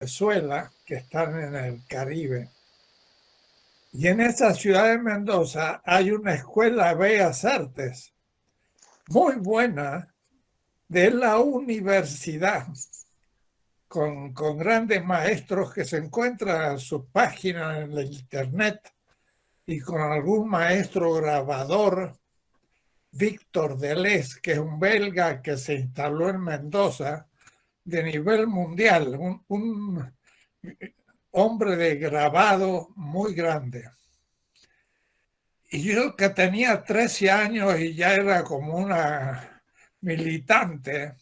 Venezuela, que están en el Caribe. Y en esa ciudad de Mendoza hay una escuela de bellas artes muy buena de la universidad, con grandes maestros que se encuentran en sus páginas en la internet y con algún maestro grabador, Víctor Deleuze, que es un belga que se instaló en Mendoza de nivel mundial, un hombre de grabado muy grande. Y yo que tenía 13 años y ya era como una militante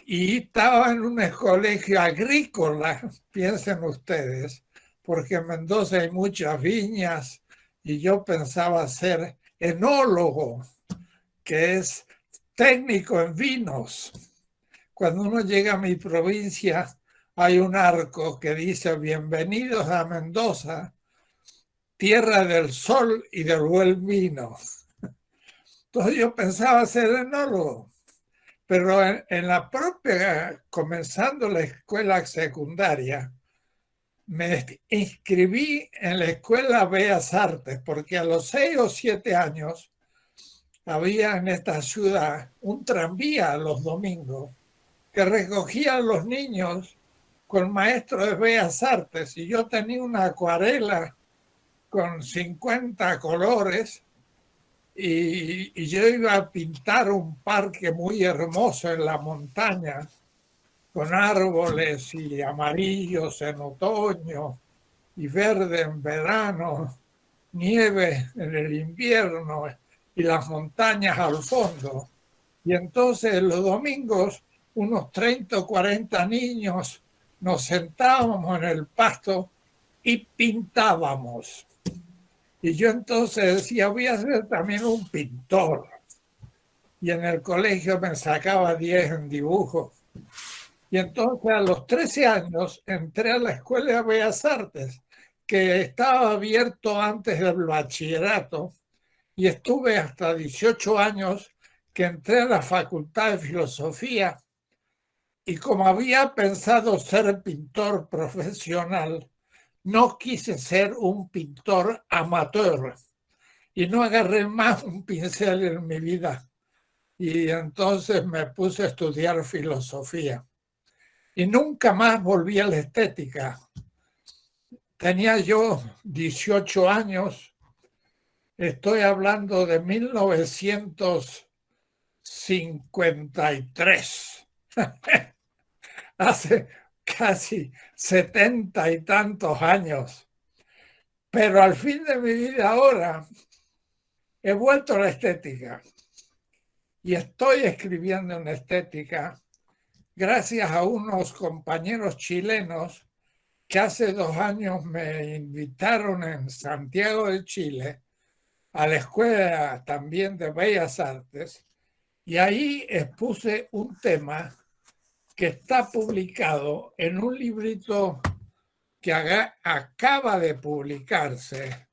y estaba en un colegio agrícola, piensen ustedes, porque en Mendoza hay muchas viñas y yo pensaba ser enólogo, que es técnico en vinos. Cuando uno llega a mi provincia hay un arco que dice bienvenidos a Mendoza, tierra del sol y del buen vino. Entonces yo pensaba ser enólogo, pero en la propia, comenzando la escuela secundaria, me inscribí en la Escuela Bellas Artes, porque a los 6 o 7 años había en esta ciudad un tranvía los domingos que recogía a los niños con maestros de Bellas Artes, y yo tenía una acuarela con 50 colores y yo iba a pintar un parque muy hermoso en la montaña con árboles y amarillos en otoño y verde en verano, nieve en el invierno y las montañas al fondo. Y entonces los domingos unos 30 o 40 niños nos sentábamos en el pasto y pintábamos. Y yo entonces decía, voy a ser también un pintor. Y en el colegio me sacaba 10 en dibujo. Y entonces a los 13 años entré a la Escuela de Bellas Artes, que estaba abierto antes del bachillerato, y estuve hasta 18 años que entré a la Facultad de Filosofía. Y como había pensado ser pintor profesional, no quise ser un pintor amateur y no agarré más un pincel en mi vida. Y entonces me puse a estudiar filosofía. Y nunca más volví a la estética. Tenía yo 18 años, estoy hablando de 1953, hace casi 70 y tantos años. Pero al fin de mi vida ahora he vuelto a la estética y estoy escribiendo en estética gracias a unos compañeros chilenos que hace 2 años me invitaron en Santiago de Chile a la Escuela también de Bellas Artes, y ahí expuse un tema que está publicado en un librito que acaba de publicarse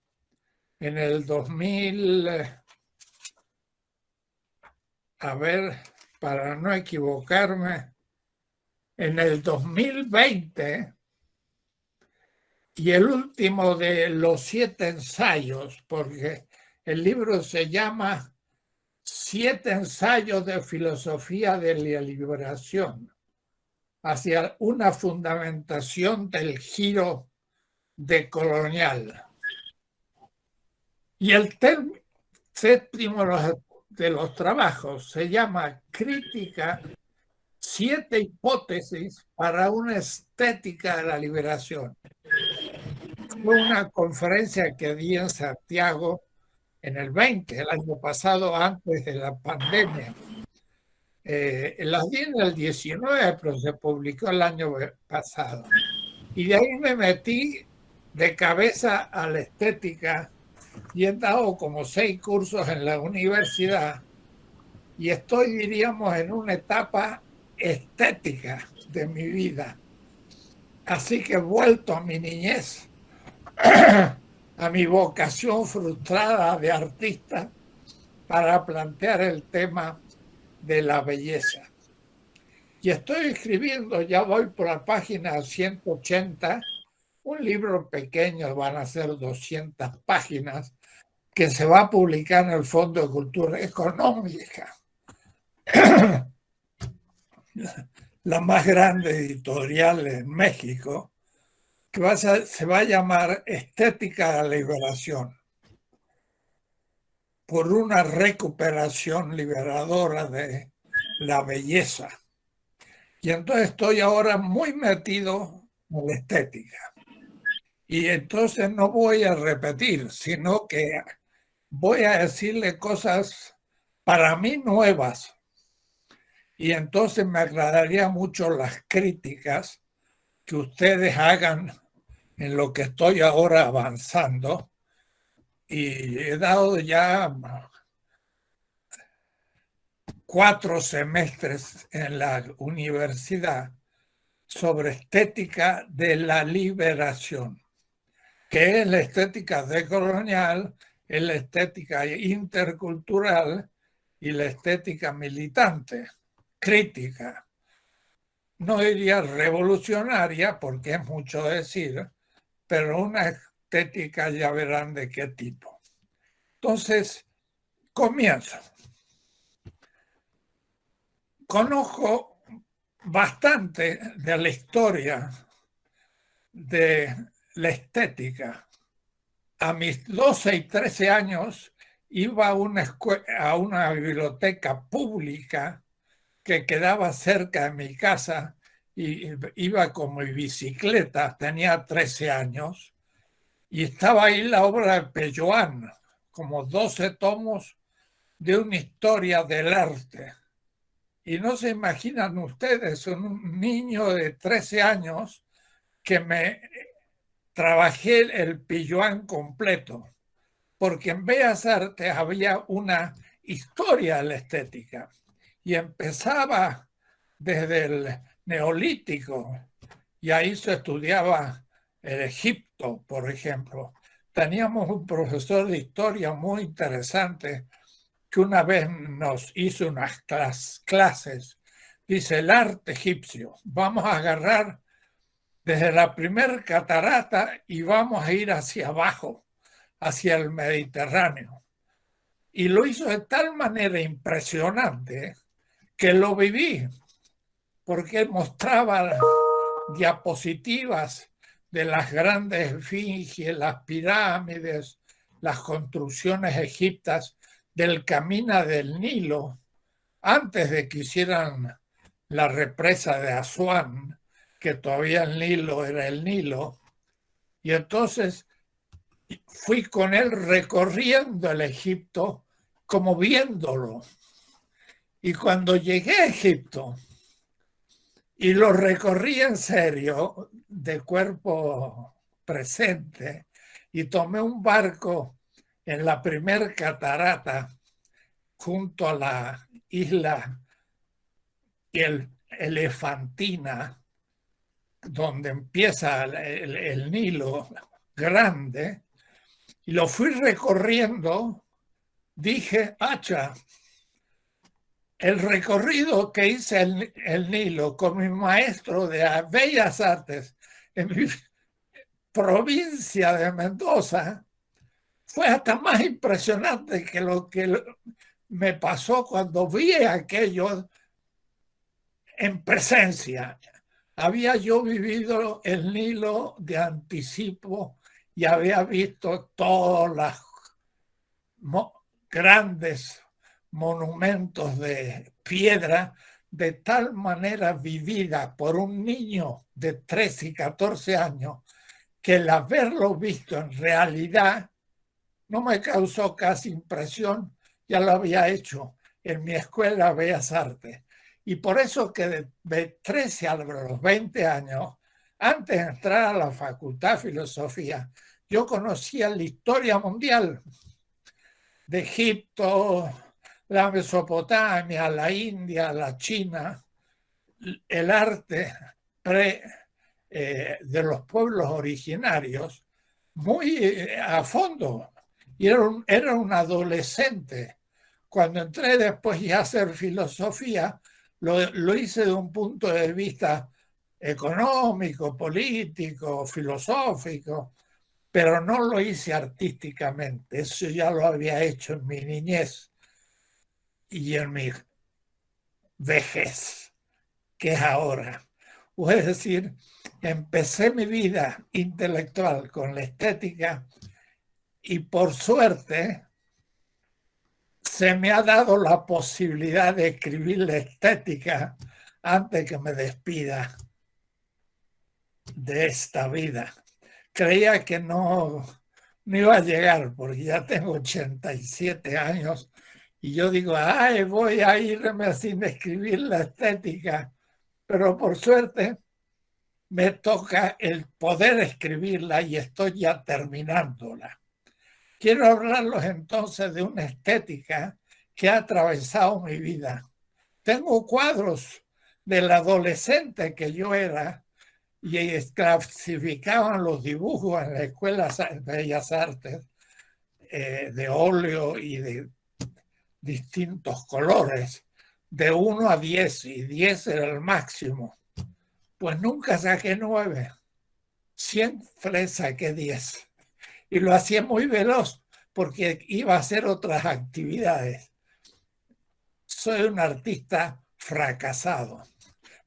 en el 2000, a ver, para no equivocarme, en el 2020, y el último de los 7 ensayos, porque el libro se llama 7 ensayos de filosofía de la liberación hacia una fundamentación del giro decolonial. Y el séptimo de los trabajos se llama Crítica, 7 hipótesis para una estética de la liberación. Fue una conferencia que di en Santiago en el 20, el año pasado, antes de la pandemia. Las di en el 19, pero se publicó el año pasado. Y de ahí me metí de cabeza a la estética y he dado como 6 cursos en la universidad y estoy, diríamos, en una etapa estética de mi vida. Así que he vuelto a mi niñez, a mi vocación frustrada de artista, para plantear el tema de la belleza. Y estoy escribiendo, ya voy por la página 180, un libro pequeño, van a ser 200 páginas, que se va a publicar en el Fondo de Cultura Económica, la más grande editorial en México, que se va a llamar Estética de la Liberación, por una recuperación liberadora de la belleza. Y entonces estoy ahora muy metido en la estética. Y entonces no voy a repetir, sino que voy a decirle cosas para mí nuevas. Y entonces me agradaría mucho las críticas que ustedes hagan en lo que estoy ahora avanzando. Y he dado ya 4 semestres en la universidad sobre estética de la liberación, que es la estética decolonial, es la estética intercultural y la estética militante, crítica. No diría revolucionaria, porque es mucho decir, pero una estética ya verán de qué tipo. Entonces, comienzo. Conozco bastante de la historia de la estética. A mis 12 y 13 años iba a una biblioteca pública que quedaba cerca de mi casa y iba con mi bicicleta, tenía 13 años, y estaba ahí la obra de Pelloán, como 12 tomos de una historia del arte. Y no se imaginan ustedes, un niño de 13 años que me trabajé el Pelloán completo, porque en Bellas Artes había una historia de la estética y empezaba desde el Neolítico, y ahí se estudiaba el Egipto, por ejemplo. Teníamos un profesor de historia muy interesante que una vez nos hizo unas clases. Dice, el arte egipcio, vamos a agarrar desde la primer catarata y vamos a ir hacia abajo, hacia el Mediterráneo. Y lo hizo de tal manera impresionante que lo viví, porque mostraba diapositivas de las grandes esfinges, las pirámides, las construcciones egipcias del Camino del Nilo, antes de que hicieran la represa de Asuán, que todavía el Nilo era el Nilo. Y entonces fui con él recorriendo el Egipto como viéndolo. Y cuando llegué a Egipto y lo recorrí en serio, de cuerpo presente, y tomé un barco en la primer catarata junto a la isla Elefantina, donde empieza el Nilo grande, y lo fui recorriendo, dije, hacha, el recorrido que hice el Nilo con mi maestro de Bellas Artes en mi provincia de Mendoza fue hasta más impresionante que lo que me pasó cuando vi aquello en presencia. Había yo vivido el Nilo de anticipo y había visto todas las grandes monumentos de piedra de tal manera vivida por un niño de 13 y 14 años que el haberlo visto en realidad no me causó casi impresión, ya lo había hecho en mi escuela de Bellas Artes. Y por eso que de 13 a los 20 años, antes de entrar a la Facultad de Filosofía, yo conocía la historia mundial de Egipto, la Mesopotamia, la India, la China, el arte de los pueblos originarios muy a fondo. Y era un adolescente. Cuando entré después ya a hacer filosofía, lo hice de un punto de vista económico, político, filosófico, pero no lo hice artísticamente. Eso ya lo había hecho en mi niñez y en mi vejez, que es ahora. Es decir, empecé mi vida intelectual con la estética y por suerte se me ha dado la posibilidad de escribir la estética antes que me despida de esta vida. Creía que no iba a llegar porque ya tengo 87 años y yo digo, ay, voy a irme sin escribir la estética, pero por suerte me toca el poder escribirla y estoy ya terminándola. Quiero hablarles entonces de una estética que ha atravesado mi vida. Tengo cuadros del adolescente que yo era y clasificaban los dibujos en la Escuela de Bellas Artes de óleo y de distintos colores, de 1 a 10, y 10 era el máximo. Pues nunca saqué 9, siempre saqué 10. Y lo hacía muy veloz porque iba a hacer otras actividades. Soy un artista fracasado,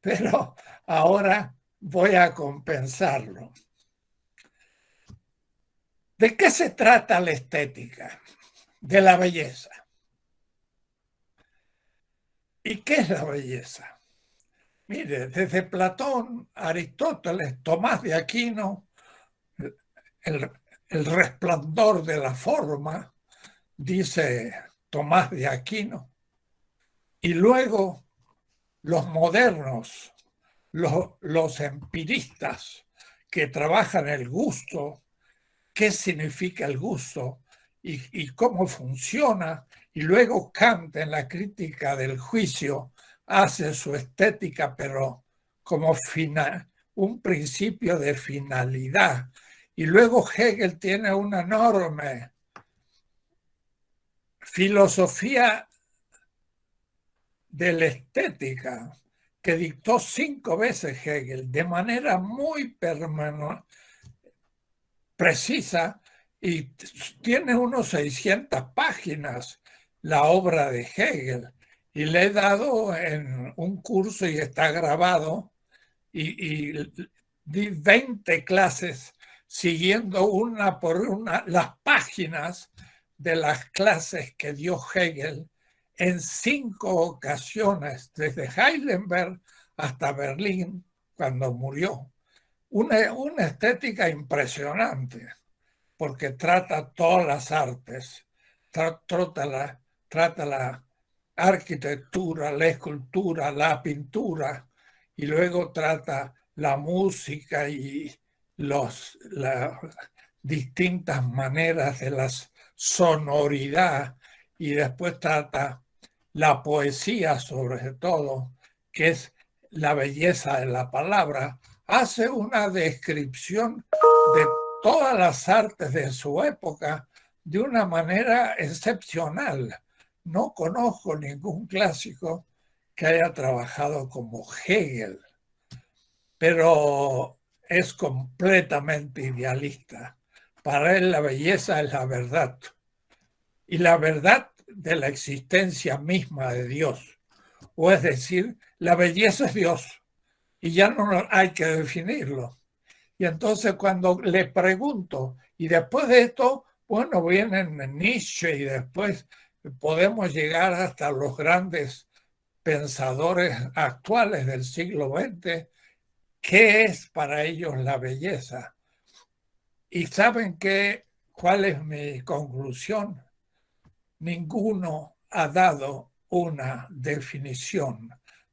pero ahora voy a compensarlo. ¿De qué se trata la estética? De la belleza. ¿Y qué es la belleza? Mire, desde Platón, Aristóteles, Tomás de Aquino, el resplandor de la forma, dice Tomás de Aquino, y luego los modernos, los empiristas que trabajan el gusto, qué significa el gusto y cómo funciona, y luego Kant en la crítica del juicio hace su estética, pero como un principio de finalidad. Y luego Hegel tiene una enorme filosofía de la estética que dictó 5 veces Hegel de manera muy precisa y tiene unos 600 páginas la obra de Hegel y le he dado en un curso y está grabado y di 20 clases siguiendo una por una las páginas de las clases que dio Hegel en 5 ocasiones, desde Heidelberg hasta Berlín, cuando murió. Una estética impresionante, porque trata todas las artes, trata la arquitectura, la escultura, la pintura, y luego trata la música y las distintas maneras de la sonoridad, y después trata la poesía sobre todo, que es la belleza de la palabra. Hace una descripción de todas las artes de su época de una manera excepcional. No conozco ningún clásico que haya trabajado como Hegel, pero es completamente idealista. Para él la belleza es la verdad, y la verdad de la existencia misma de Dios. O es decir, la belleza es Dios, y ya no hay que definirlo. Y entonces cuando le pregunto, y después de esto, bueno, vienen Nietzsche y después podemos llegar hasta los grandes pensadores actuales del siglo XX, ¿qué es para ellos la belleza? ¿Y saben cuál es mi conclusión? Ninguno ha dado una definición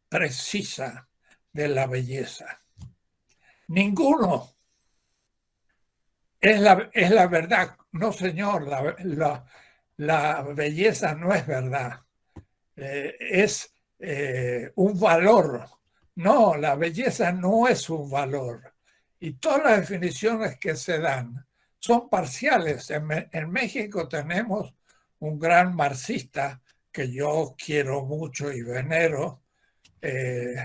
precisa de la belleza. Ninguno. Es la verdad. No, señor, la belleza no es verdad. Es un valor. No, la belleza no es un valor. Y todas las definiciones que se dan son parciales. En México tenemos un gran marxista que yo quiero mucho y venero,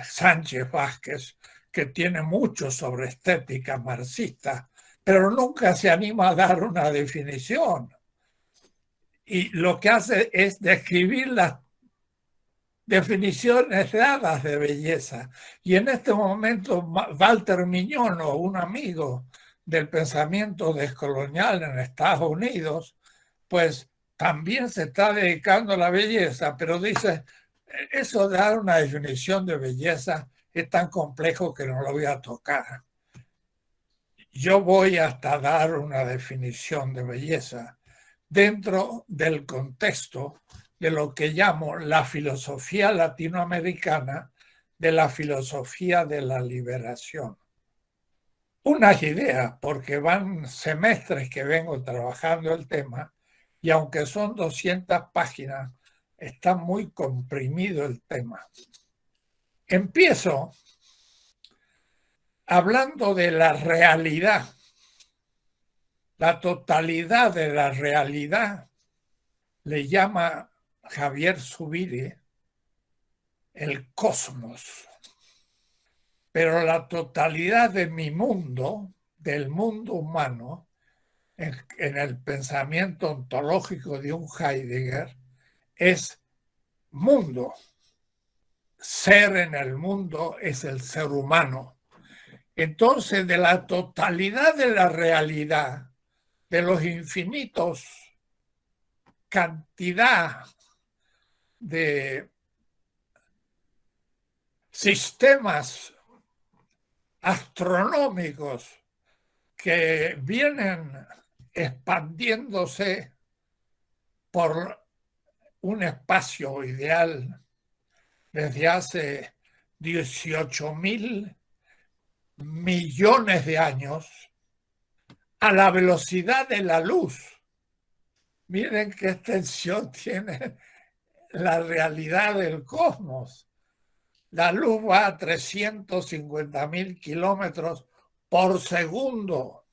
Sánchez Vázquez, que tiene mucho sobre estética marxista, pero nunca se anima a dar una definición. Y lo que hace es describir las definiciones dadas de belleza. Y en este momento Walter Miñono, un amigo del pensamiento descolonial en Estados Unidos, pues también se está dedicando a la belleza, pero dice, eso de dar una definición de belleza es tan complejo que no lo voy a tocar. Yo voy hasta dar una definición de belleza dentro del contexto de lo que llamo la filosofía latinoamericana de la filosofía de la liberación. Unas ideas, porque van semestres que vengo trabajando el tema y aunque son 200 páginas, está muy comprimido el tema. Empiezo hablando de la realidad, la totalidad de la realidad, le llama Javier Zubiri el cosmos. Pero la totalidad de mi mundo, del mundo humano, en el pensamiento ontológico de un Heidegger, es mundo. Ser en el mundo es el ser humano. Entonces, de la totalidad de la realidad, de los infinitos cantidad de sistemas astronómicos que vienen expandiéndose por un espacio ideal desde hace 18.000 millones de años a la velocidad de la luz. Miren qué extensión tiene la realidad del cosmos. La luz va a 350.000 kilómetros por segundo.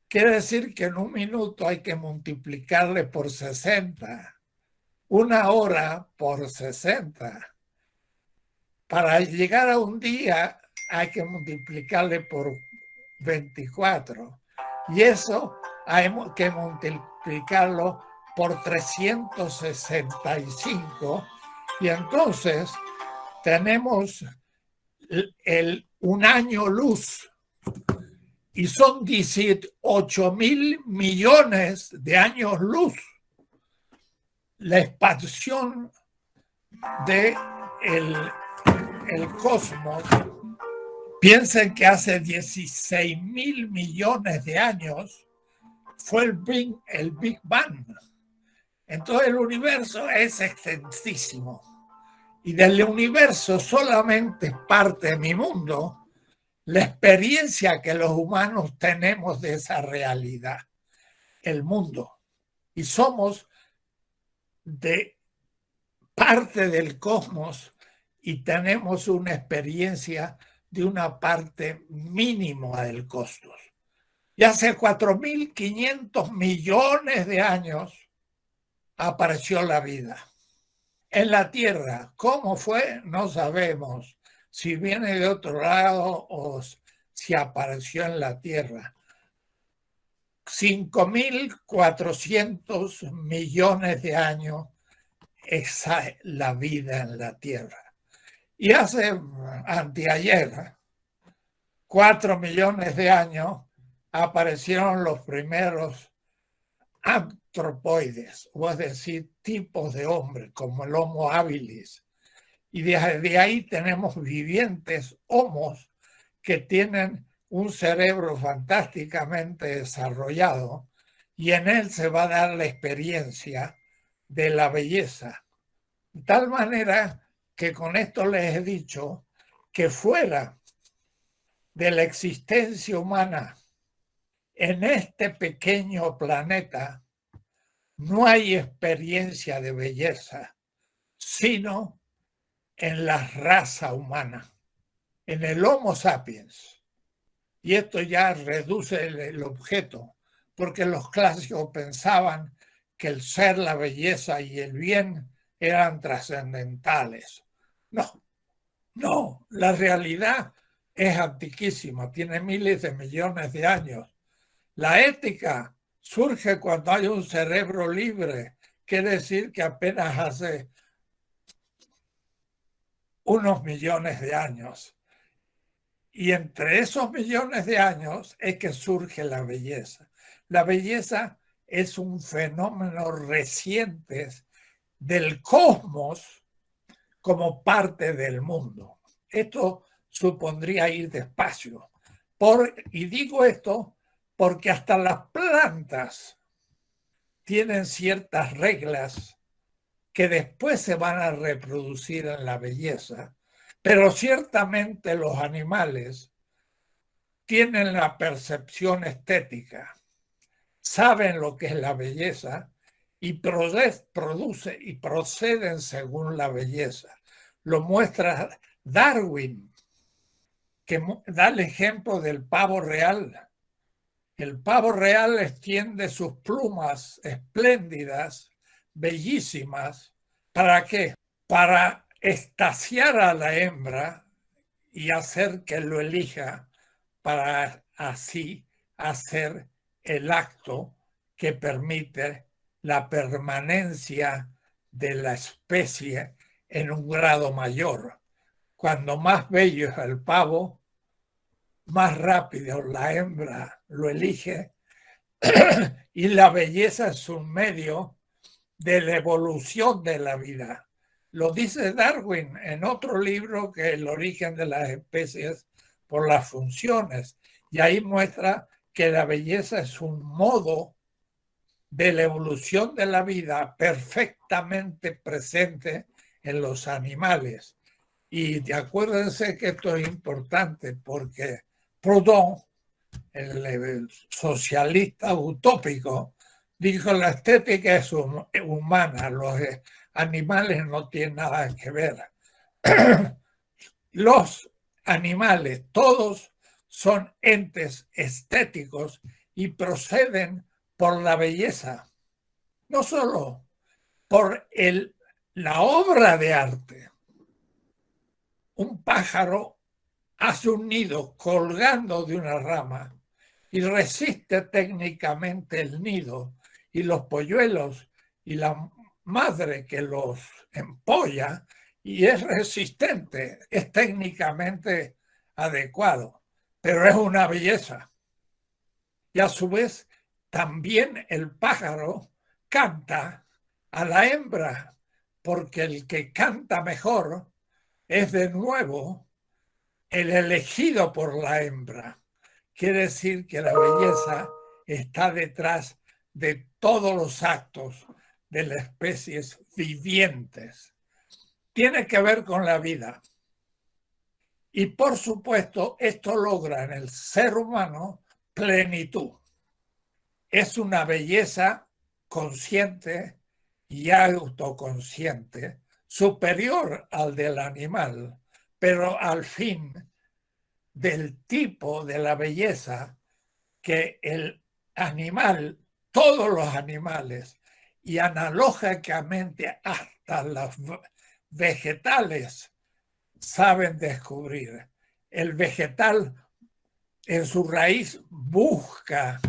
Quiere decir que en un minuto hay que multiplicarle por 60, una hora por 60. Para llegar a un día hay que multiplicarle por 24. Y eso hay que multiplicarlo por 365. Y entonces tenemos un año luz. Y son 18.000 millones de años luz la expansión del cosmos. Piensen que hace 16.000 millones de años fue el Big Bang. Entonces el universo es extensísimo. Y del universo solamente parte de mi mundo la experiencia que los humanos tenemos de esa realidad, el mundo. Y somos de parte del cosmos y tenemos una experiencia de una parte mínima del cosmos. Y hace 4.500 millones de años apareció la vida. En la Tierra, ¿cómo fue? No sabemos. Si viene de otro lado o si apareció en la Tierra. 5.400 millones de años es la vida en la Tierra. Y hace anteayer, 4 millones de años, aparecieron los primeros antropoides, o es decir, tipos de hombres, como el Homo habilis. Y desde ahí tenemos vivientes homos que tienen un cerebro fantásticamente desarrollado y en él se va a dar la experiencia de la belleza. De tal manera que con esto les he dicho que fuera de la existencia humana en este pequeño planeta no hay experiencia de belleza, sino en la raza humana, en el Homo sapiens. Y esto ya reduce el objeto, porque los clásicos pensaban que el ser, la belleza y el bien eran trascendentales. No, No, la realidad es antiquísima, tiene miles de millones de años. La ética surge cuando hay un cerebro libre, quiere decir que apenas hace unos millones de años. Y entre esos millones de años es que surge la belleza. La belleza es un fenómeno reciente del cosmos como parte del mundo. Esto supondría ir despacio. Y digo esto porque hasta las plantas tienen ciertas reglas que después se van a reproducir en la belleza, pero ciertamente los animales tienen la percepción estética, saben lo que es la belleza y proceden según la belleza. Lo muestra Darwin, que da el ejemplo del pavo real. El pavo real extiende sus plumas espléndidas, bellísimas. ¿Para qué? Para extasiar a la hembra y hacer que lo elija para así hacer el acto que permite la permanencia de la especie en un grado mayor. Cuando más bello es el pavo, más rápido la hembra lo elige y la belleza es un medio de la evolución de la vida. Lo dice Darwin en otro libro que es El origen de las especies por las funciones. Y ahí muestra que la belleza es un modo de la evolución de la vida perfectamente presente en los animales. Y acuérdense que esto es importante porque Proudhon, el socialista utópico, dijo la estética es humana, los animales no tienen nada que ver. Los animales, todos son entes estéticos y proceden por la belleza, no solo por la obra de arte. Un pájaro hace un nido colgando de una rama y resiste técnicamente el nido y los polluelos y la madre que los empolla y es resistente, es técnicamente adecuado, pero es una belleza. Y a su vez también el pájaro canta a la hembra, porque el que canta mejor es de nuevo el elegido por la hembra. Quiere decir que la belleza está detrás de todos los actos de las especies vivientes. Tiene que ver con la vida. Y por supuesto, esto logra en el ser humano plenitud. Es una belleza consciente y autoconsciente, superior al del animal, pero al fin del tipo de la belleza que el animal, todos los animales y analógicamente hasta los vegetales saben descubrir. El vegetal en su raíz busca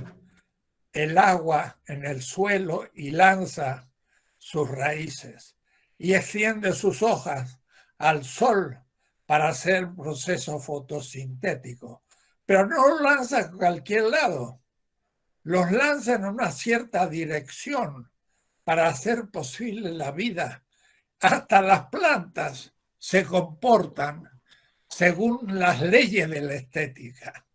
el agua en el suelo y lanza sus raíces y extiende sus hojas al sol para hacer el proceso fotosintético. Pero no los lanza a cualquier lado, los lanza en una cierta dirección para hacer posible la vida. Hasta las plantas se comportan según las leyes de la estética.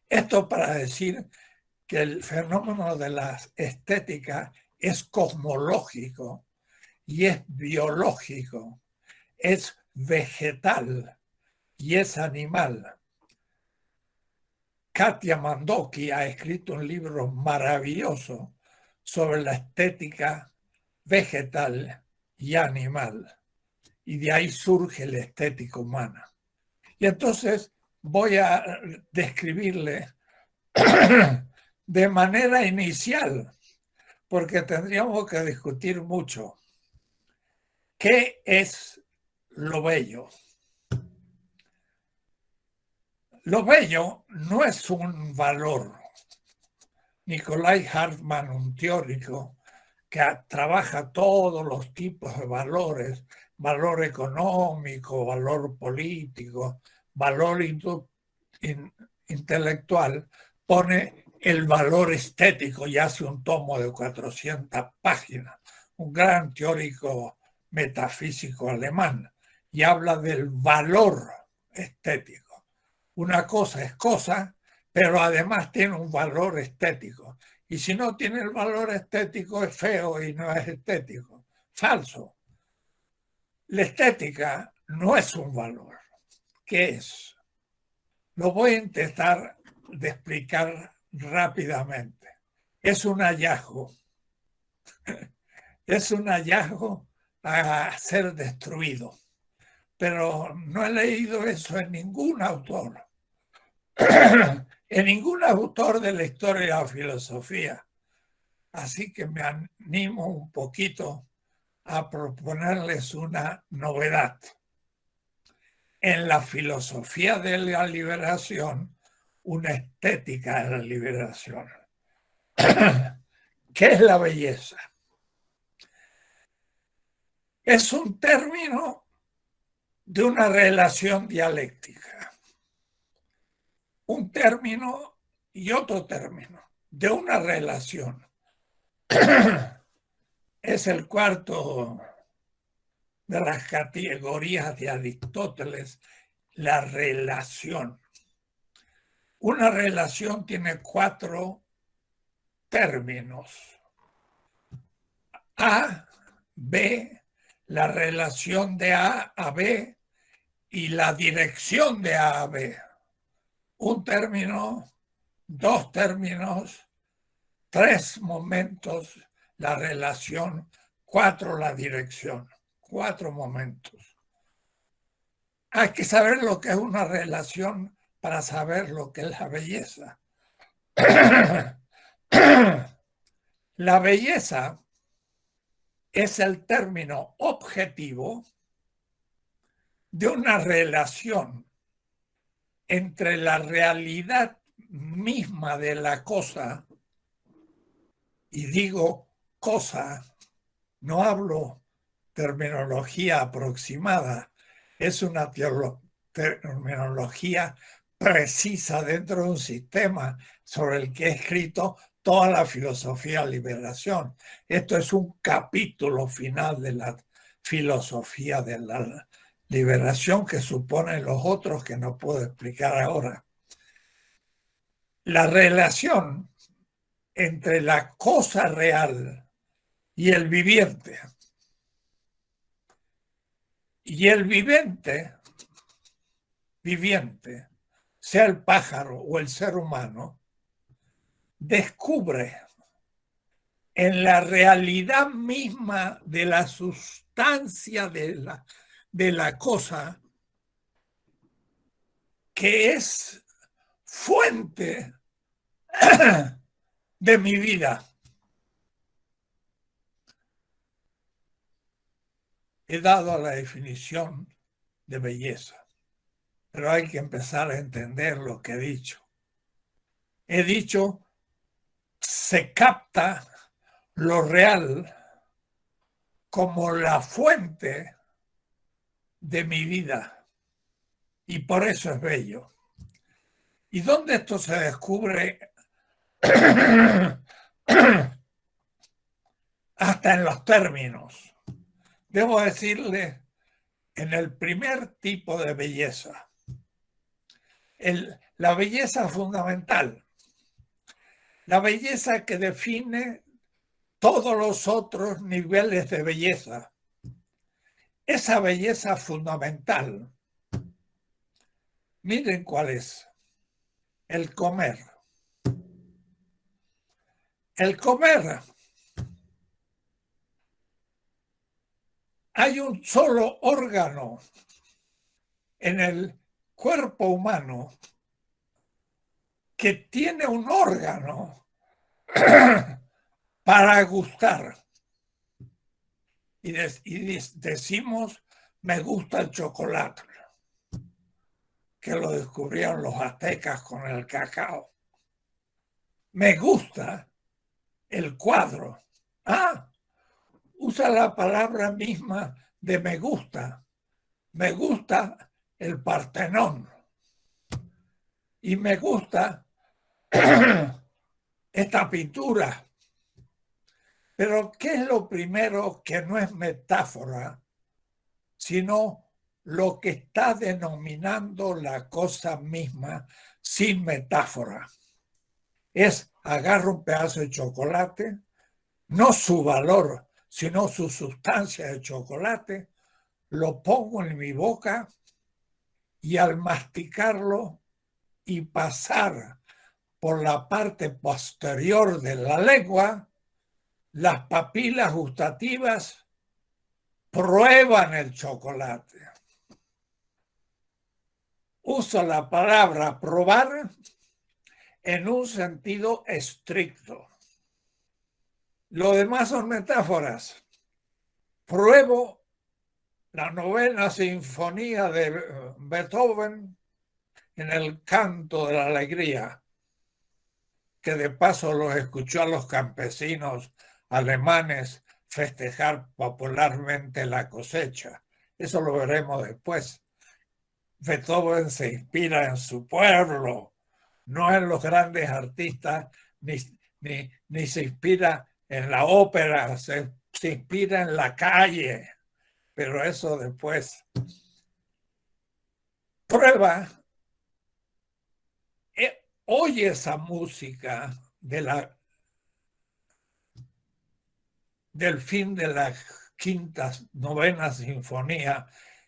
Esto para decir que el fenómeno de la estética es cosmológico y es biológico, es vegetal y es animal. Katia Mandoki ha escrito un libro maravilloso sobre la estética vegetal y animal, y de ahí surge la estética humana. Y entonces voy a describirle de manera inicial, porque tendríamos que discutir mucho, qué es lo bello. Lo bello no es un valor. Nikolai Hartmann, un teórico que trabaja todos los tipos de valores, valor económico, valor político, valor intelectual, pone el valor estético y hace un tomo de 400 páginas, un gran teórico metafísico alemán, y habla del valor estético. Una cosa es cosa, pero además tiene un valor estético. Y si no tiene el valor estético, es feo y no es estético. Falso. La estética no es un valor. ¿Qué es? Lo voy a intentar de explicar rápidamente. Es un hallazgo. Es un hallazgo a ser destruido. Pero no he leído eso en ningún autor. En ningún autor de la historia de la filosofía. Así que me animo un poquito a proponerles una novedad. En la filosofía de la liberación, una estética de la liberación. ¿Qué es la belleza? Es un término de una relación dialéctica. Un término y otro término de una relación. Es el cuarto de las categorías de Aristóteles, la relación. Una relación tiene 4 términos. A, B, la relación de A a B y la dirección de A a B. Un término, 2 términos, 3 momentos, la relación, 4 la dirección. 4 momentos. Hay que saber lo que es una relación para saber lo que es la belleza. La belleza es el término objetivo de una relación entre la realidad misma de la cosa, y digo cosa, no hablo terminología aproximada, es una terminología precisa dentro de un sistema sobre el que he escrito toda la filosofía de liberación. Esto es un capítulo final de la filosofía de la liberación que suponen los otros que no puedo explicar ahora. La relación entre la cosa real y el viviente. Y el viviente, sea el pájaro o el ser humano, descubre en la realidad misma de la sustancia de la cosa que es fuente de mi vida. He dado la definición de belleza, pero hay que empezar a entender lo que he dicho. He dicho, se capta lo real como la fuente de mi vida y por eso es bello. ¿Y dónde esto se descubre? Hasta en los términos. Debo decirle, en el primer tipo de belleza, la belleza fundamental, la belleza que define todos los otros niveles de belleza, esa belleza fundamental, miren cuál es: el comer. El comer, hay un solo órgano en el cuerpo humano que tiene un órgano para gustar. Y decimos Me gusta el chocolate, que lo descubrieron los aztecas con el cacao. Me gusta el cuadro. Usa la palabra misma de me gusta. Me gusta el Partenón. Y me gusta esta pintura. Pero ¿qué es lo primero que no es metáfora, sino lo que está denominando la cosa misma sin metáfora? Es agarro un pedazo de chocolate, no su valor, sino su sustancia de chocolate, lo pongo en mi boca y al masticarlo y pasar por la parte posterior de la lengua, las papilas gustativas prueban el chocolate. Uso la palabra probar en un sentido estricto. Lo demás son metáforas. Pruebo la novena sinfonía de Beethoven en el canto de la alegría, que de paso los escuchó a los campesinos alemanes festejar popularmente la cosecha. Eso lo veremos después. Beethoven se inspira en su pueblo, no en los grandes artistas, ni se inspira en la ópera, se inspira en la calle, pero eso después. Prueba, oye esa música del fin de la novena sinfonía,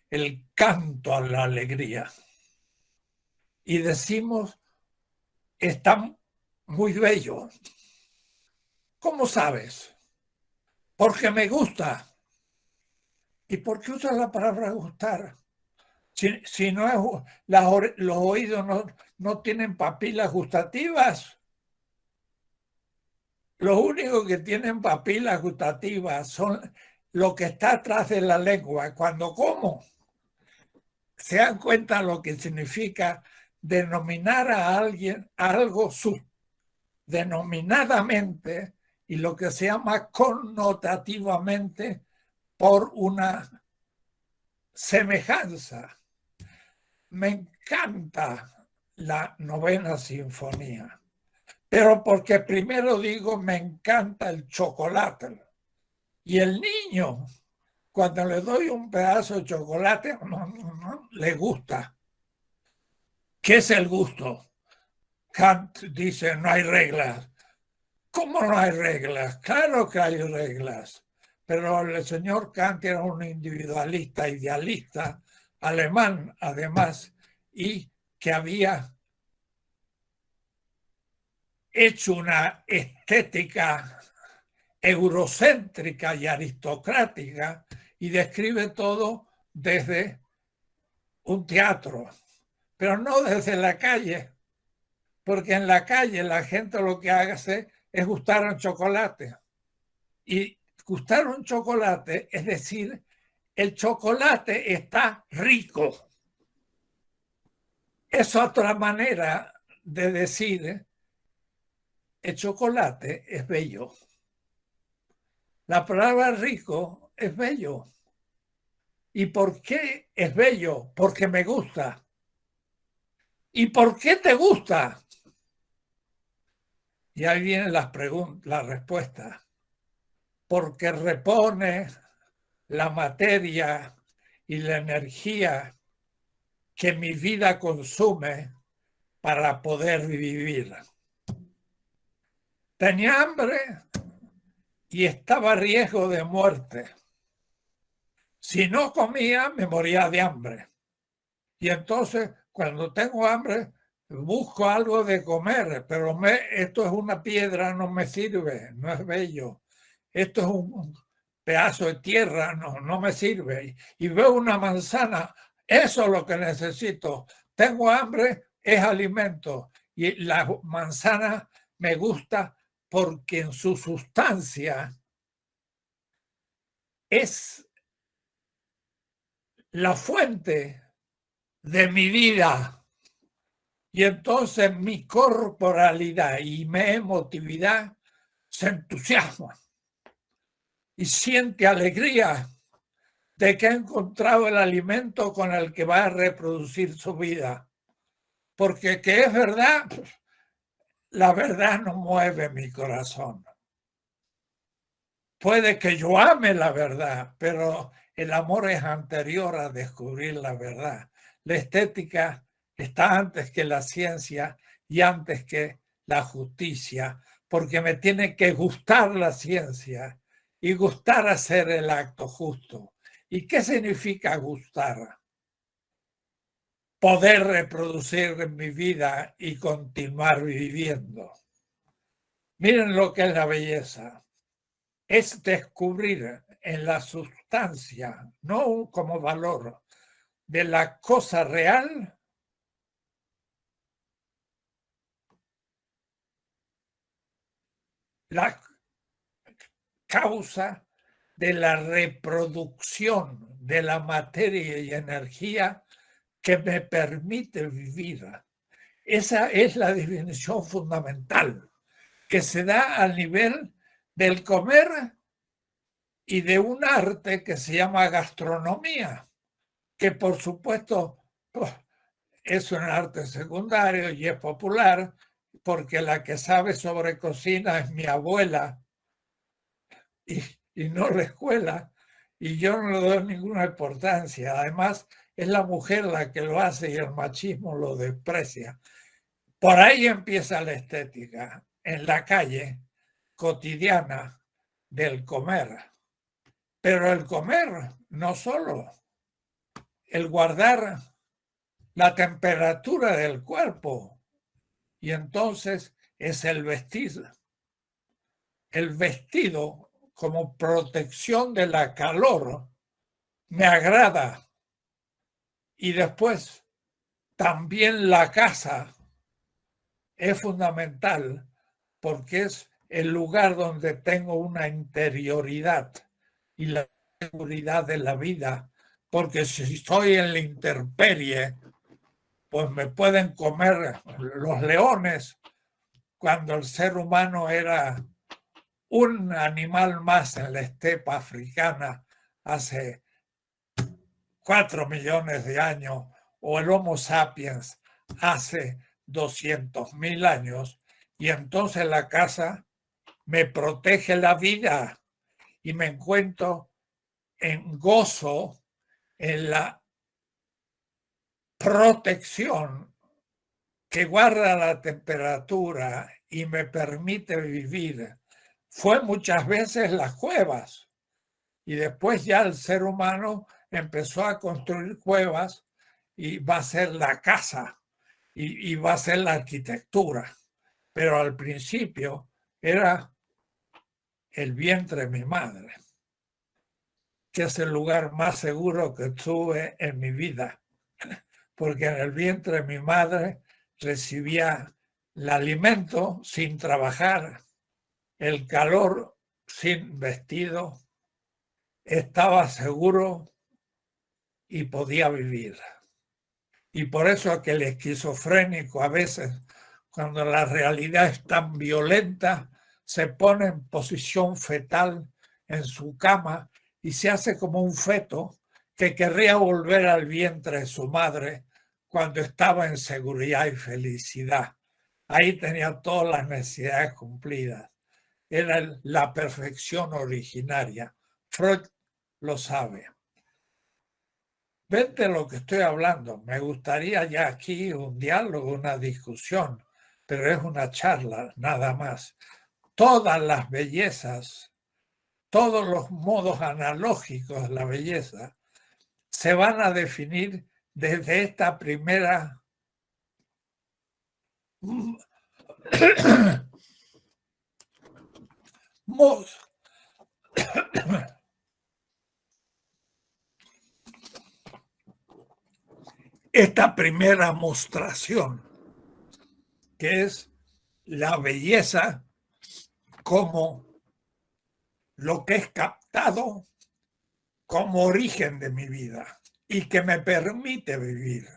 el canto a la alegría. Y decimos, está muy bello. ¿Cómo sabes? Porque me gusta. ¿Y por qué usas la palabra gustar? Si no es, los oídos no tienen papilas gustativas. Los únicos que tienen papilas gustativas son lo que está atrás de la lengua. Cuando como, se dan cuenta lo que significa denominar a alguien algo denominadamente y lo que se llama connotativamente por una semejanza. Me encanta la novena sinfonía, pero porque primero digo me encanta el chocolate. Y el niño, cuando le doy un pedazo de chocolate, le gusta. ¿Qué es el gusto? Kant dice, no hay reglas. ¿Cómo no hay reglas? Claro que hay reglas. Pero el señor Kant era un individualista, idealista, alemán además, y que había hecho una estética eurocéntrica y aristocrática y describe todo desde un teatro, pero no desde la calle, porque en la calle la gente lo que hace es gustar un chocolate. Y gustar un chocolate es decir, el chocolate está rico. Es otra manera de decir el chocolate es bello. La palabra rico es bello. ¿Y por qué es bello? Porque me gusta. ¿Y por qué te gusta? Y ahí viene la respuesta. Porque repone la materia y la energía que mi vida consume para poder vivir. Tenía hambre y estaba a riesgo de muerte. Si no comía, me moría de hambre. Y entonces, cuando tengo hambre, busco algo de comer, pero esto es una piedra, no me sirve, no es bello. Esto es un pedazo de tierra, no me sirve. Y veo una manzana, eso es lo que necesito. Tengo hambre, es alimento. Y la manzana me gusta porque en su sustancia es la fuente de mi vida. Y entonces mi corporalidad y mi emotividad se entusiasma y siente alegría de que ha encontrado el alimento con el que va a reproducir su vida. Porque que es verdad, la verdad no mueve mi corazón. Puede que yo ame la verdad, pero el amor es anterior a descubrir la verdad. La estética está antes que la ciencia y antes que la justicia, porque me tiene que gustar la ciencia y gustar hacer el acto justo. ¿Y qué significa gustar? Poder reproducir mi vida y continuar viviendo. Miren lo que es la belleza. Es descubrir en la sustancia, no como valor, de la cosa real, la causa de la reproducción de la materia y energía que me permite vivir. Esa es la definición fundamental que se da al nivel del comer y de un arte que se llama gastronomía, que por supuesto es un arte secundario y es popular, porque la que sabe sobre cocina es mi abuela y no la escuela, y yo no le doy ninguna importancia. Además, es la mujer la que lo hace y el machismo lo desprecia. Por ahí empieza la estética, en la calle cotidiana del comer. Pero el comer, no solo, el guardar la temperatura del cuerpo, y entonces es el vestido. El vestido como protección de la calor me agrada. Y después también la casa es fundamental porque es el lugar donde tengo una interioridad y la seguridad de la vida, porque si estoy en la intemperie, pues me pueden comer los leones cuando el ser humano era un animal más en la estepa africana hace 4 millones de años o el Homo sapiens hace 200.000 años, y entonces la casa me protege la vida y me encuentro en gozo en la protección que guarda la temperatura y me permite vivir. Fue muchas veces las cuevas y después ya el ser humano empezó a construir cuevas y va a ser la casa y va a ser la arquitectura. Pero al principio era el vientre de mi madre, que es el lugar más seguro que tuve en mi vida, porque en el vientre de mi madre recibía el alimento sin trabajar, el calor sin vestido, estaba seguro y podía vivir. Y por eso aquel esquizofrénico a veces, cuando la realidad es tan violenta, se pone en posición fetal en su cama y se hace como un feto que querría volver al vientre de su madre cuando estaba en seguridad y felicidad. Ahí tenía todas las necesidades cumplidas. Era la perfección originaria. Freud lo sabe. Ven de lo que estoy hablando. Me gustaría ya aquí un diálogo, una discusión, pero es una charla nada más. Todas las bellezas, todos los modos analógicos de la belleza se van a definir desde esta primera esta primera mostración, que es la belleza como lo que es captado como origen de mi vida. y que me permite vivir.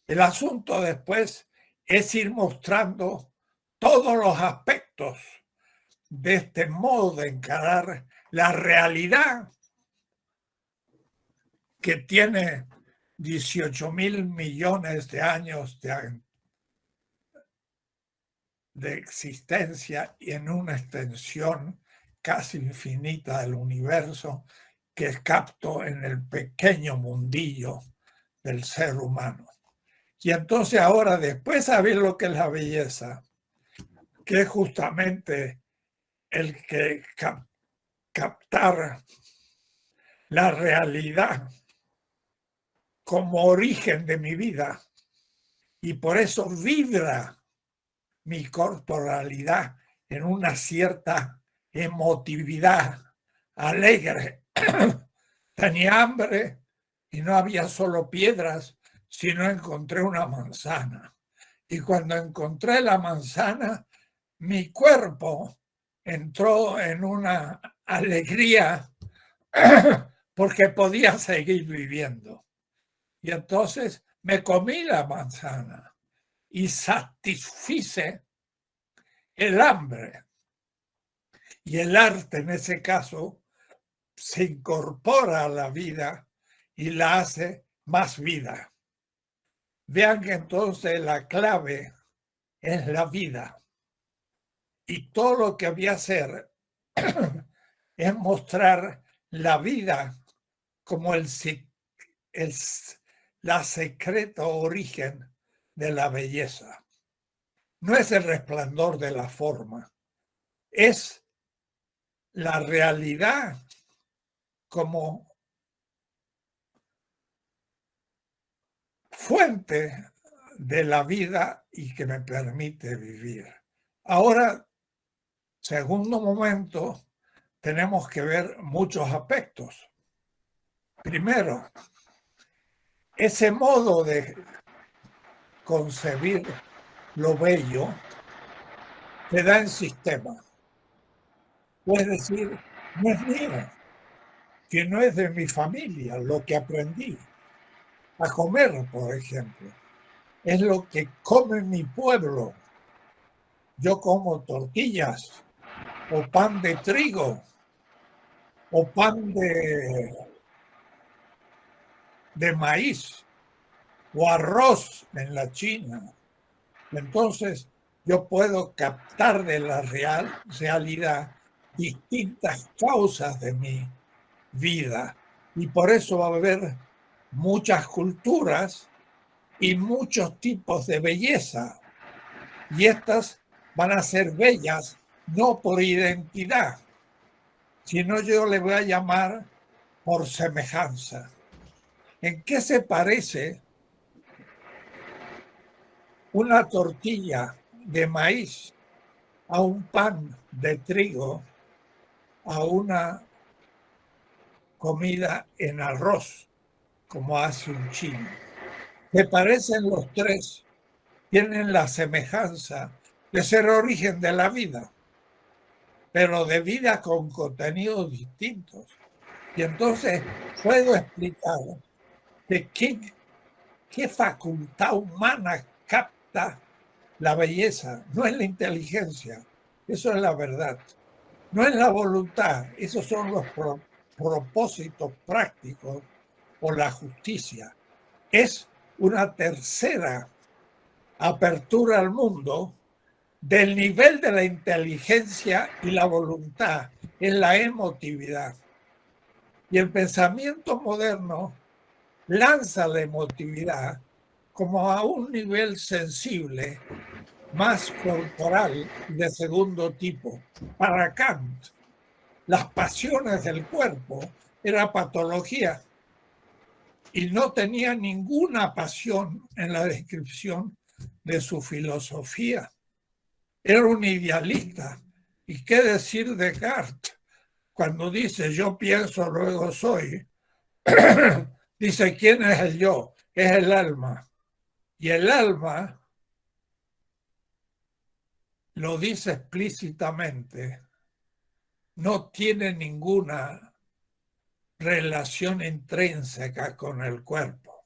El asunto después es ir mostrando todos los aspectos de este modo de encarar la realidad que tiene 18.000 millones de años de existencia y en una extensión casi infinita del universo que capto en el pequeño mundillo del ser humano. Y entonces ahora, después de saber lo que es la belleza, que es justamente el que captar la realidad como origen de mi vida, y por eso vibra mi corporalidad en una cierta emotividad alegre. Tenía hambre y no había solo piedras, sino encontré una manzana. Y cuando encontré la manzana, mi cuerpo entró en una alegría porque podía seguir viviendo. Y entonces me comí la manzana y satisfice el hambre. Y el arte en ese caso se incorpora a la vida y la hace más vida. Vean que entonces la clave es la vida. Y todo lo que voy a hacer es mostrar la vida como la secreto origen de la belleza. No es el resplandor de la forma, es la realidad como fuente de la vida y que me permite vivir. Ahora, segundo momento, tenemos que ver muchos aspectos. Primero, ese modo de concebir lo bello se da en sistema. Es decir, no es mío, que no es de mi familia, lo que aprendí a comer, por ejemplo. Es lo que come mi pueblo. Yo como tortillas o pan de trigo o pan de maíz o arroz en la China. Entonces yo puedo captar de la realidad distintas causas de mi vida y por eso va a haber muchas culturas y muchos tipos de belleza y estas van a ser bellas no por identidad, sino yo le voy a llamar por semejanza. ¿En qué se parece una tortilla de maíz a un pan de trigo, a una comida en arroz, como hace un chino? Se parecen los tres, tienen la semejanza de ser origen de la vida, pero de vida con contenidos distintos. Y entonces puedo explicar de qué facultad humana capta la belleza. No es la inteligencia, eso es la verdad. No es la voluntad, esos son los propósitos prácticos o la justicia. Es una tercera apertura al mundo del nivel de la inteligencia y la voluntad, en la emotividad. Y el pensamiento moderno lanza la emotividad como a un nivel sensible, más corporal de segundo tipo. Para Kant, las pasiones del cuerpo era patología y no tenía ninguna pasión en la descripción de su filosofía. Era un idealista. ¿Y qué decir de Descartes? Cuando dice yo pienso, luego soy, dice ¿quién es el yo? Es el alma. Y el alma lo dice explícitamente, no tiene ninguna relación intrínseca con el cuerpo.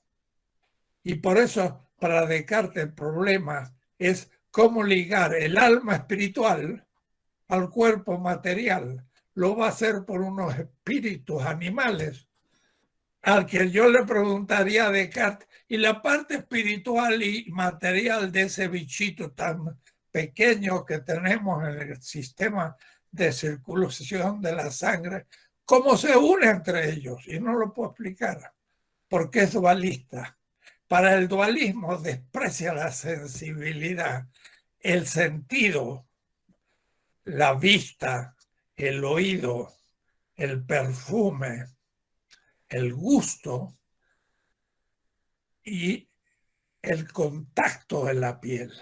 Y por eso, para Descartes, el problema es cómo ligar el alma espiritual al cuerpo material. Lo va a hacer por unos espíritus animales, al que yo le preguntaría a Descartes, y la parte espiritual y material de ese bichito tan pequeño que tenemos en el sistema de circulación de la sangre, ¿cómo se une entre ellos? Y no lo puedo explicar, porque es dualista. Para el dualismo desprecia la sensibilidad, el sentido, la vista, el oído, el perfume, el gusto y el contacto de la piel.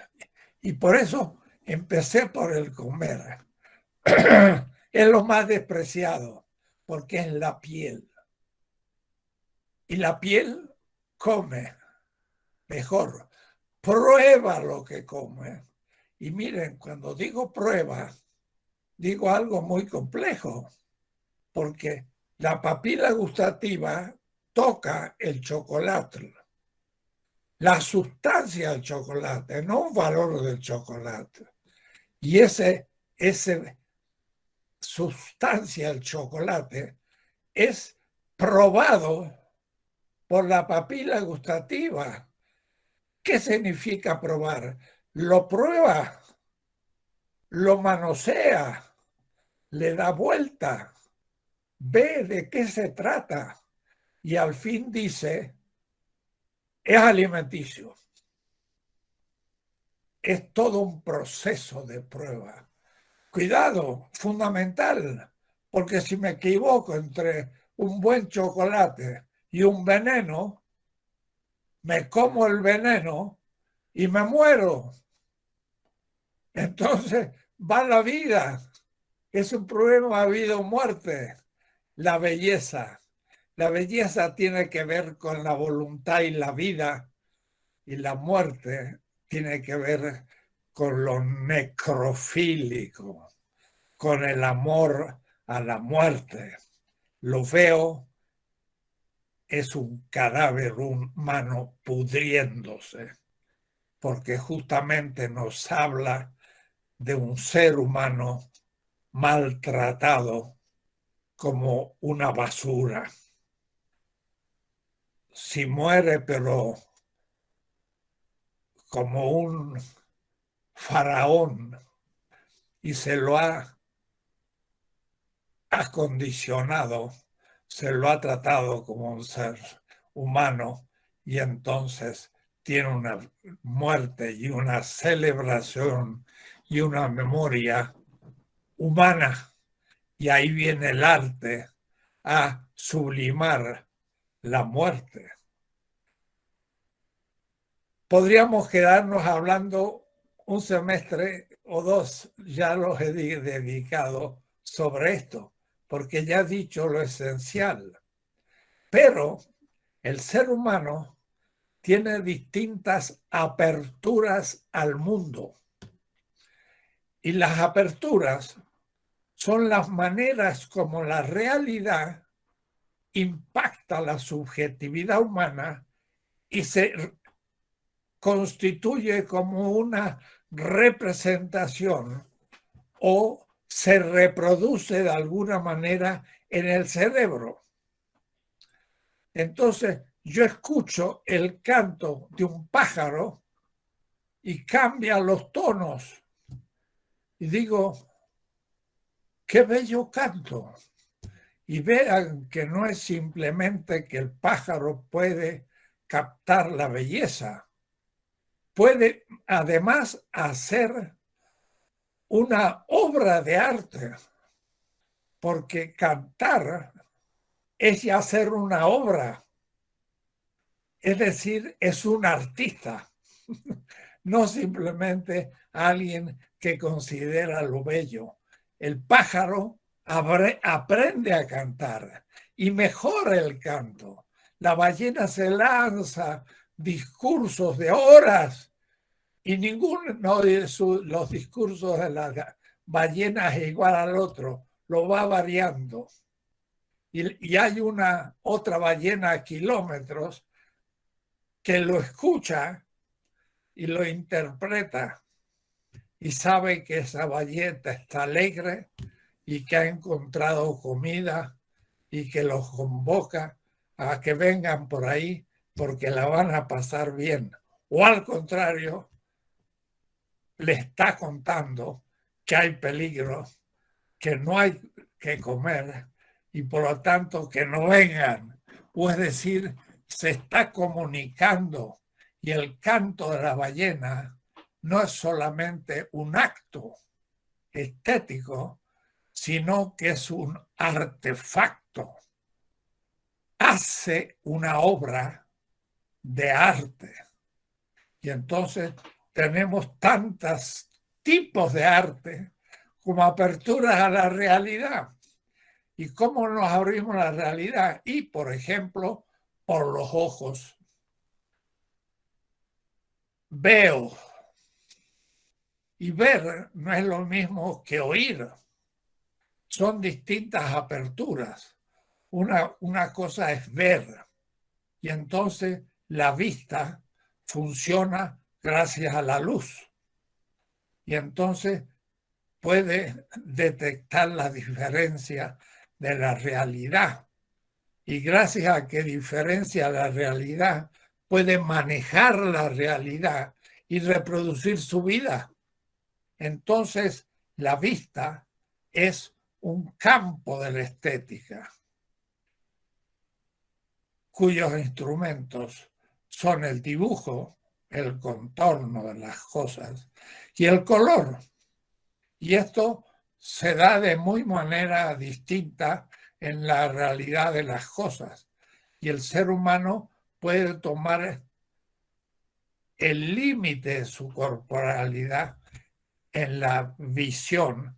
Y por eso empecé por el comer. Es lo más despreciado, porque es la piel. Y la piel come mejor. Prueba lo que come. Y miren, cuando digo prueba, digo algo muy complejo, porque la papila gustativa toca el chocolate, la sustancia del chocolate, no un valor del chocolate. Y ese sustancia del chocolate es probado por la papila gustativa. ¿Qué significa probar? Lo prueba, lo manosea, le da vuelta, ve de qué se trata y al fin dice, es alimenticio. Es todo un proceso de prueba. Cuidado, fundamental, porque si me equivoco entre un buen chocolate y un veneno, me como el veneno y me muero. Entonces va la vida. Es un problema de vida o muerte. La belleza. La belleza tiene que ver con la voluntad y la vida, y la muerte tiene que ver con lo necrofílico, con el amor a la muerte. Lo feo es un cadáver humano pudriéndose, porque justamente nos habla de un ser humano maltratado como una basura. Si muere, pero como un faraón, y se lo ha acondicionado, se lo ha tratado como un ser humano, y entonces tiene una muerte y una celebración y una memoria humana. Y ahí viene el arte a sublimar la muerte. Podríamos quedarnos hablando un semestre o dos, ya los he dedicado sobre esto, porque ya he dicho lo esencial. Pero el ser humano tiene distintas aperturas al mundo. Y las aperturas son las maneras como la realidad impacta la subjetividad humana y se constituye como una representación o se reproduce de alguna manera en el cerebro. Entonces, yo escucho el canto de un pájaro y cambia los tonos y digo, qué bello canto. Y vean que no es simplemente que el pájaro puede captar la belleza, puede además hacer una obra de arte, porque cantar es hacer una obra, es decir, es un artista, no simplemente alguien que considera lo bello. El pájaro aprende a cantar y mejora el canto. La ballena se lanza discursos de horas y ninguno de los discursos de las ballenas es igual al otro, lo va variando. y hay una otra ballena a kilómetros que lo escucha y lo interpreta y sabe que esa ballena está alegre y que ha encontrado comida y que los convoca a que vengan por ahí porque la van a pasar bien. O al contrario, le está contando que hay peligro, que no hay que comer y por lo tanto que no vengan. O es decir, se está comunicando y el canto de la ballena no es solamente un acto estético, sino que es un artefacto. Hace una obra de arte. Y entonces tenemos tantos tipos de arte como aperturas a la realidad. ¿Y cómo nos abrimos a la realidad? Y, por ejemplo, por los ojos. Veo. Y ver no es lo mismo que oír. Son distintas aperturas. Una cosa es ver. Y entonces la vista funciona gracias a la luz. Y entonces puede detectar la diferencia de la realidad. Y gracias a que diferencia la realidad, puede manejar la realidad y reproducir su vida. Entonces, la vista es un campo de la estética, cuyos instrumentos son el dibujo, el contorno de las cosas y el color. Y esto se da de muy manera distinta en la realidad de las cosas. Y el ser humano puede tomar el límite de su corporalidad en la visión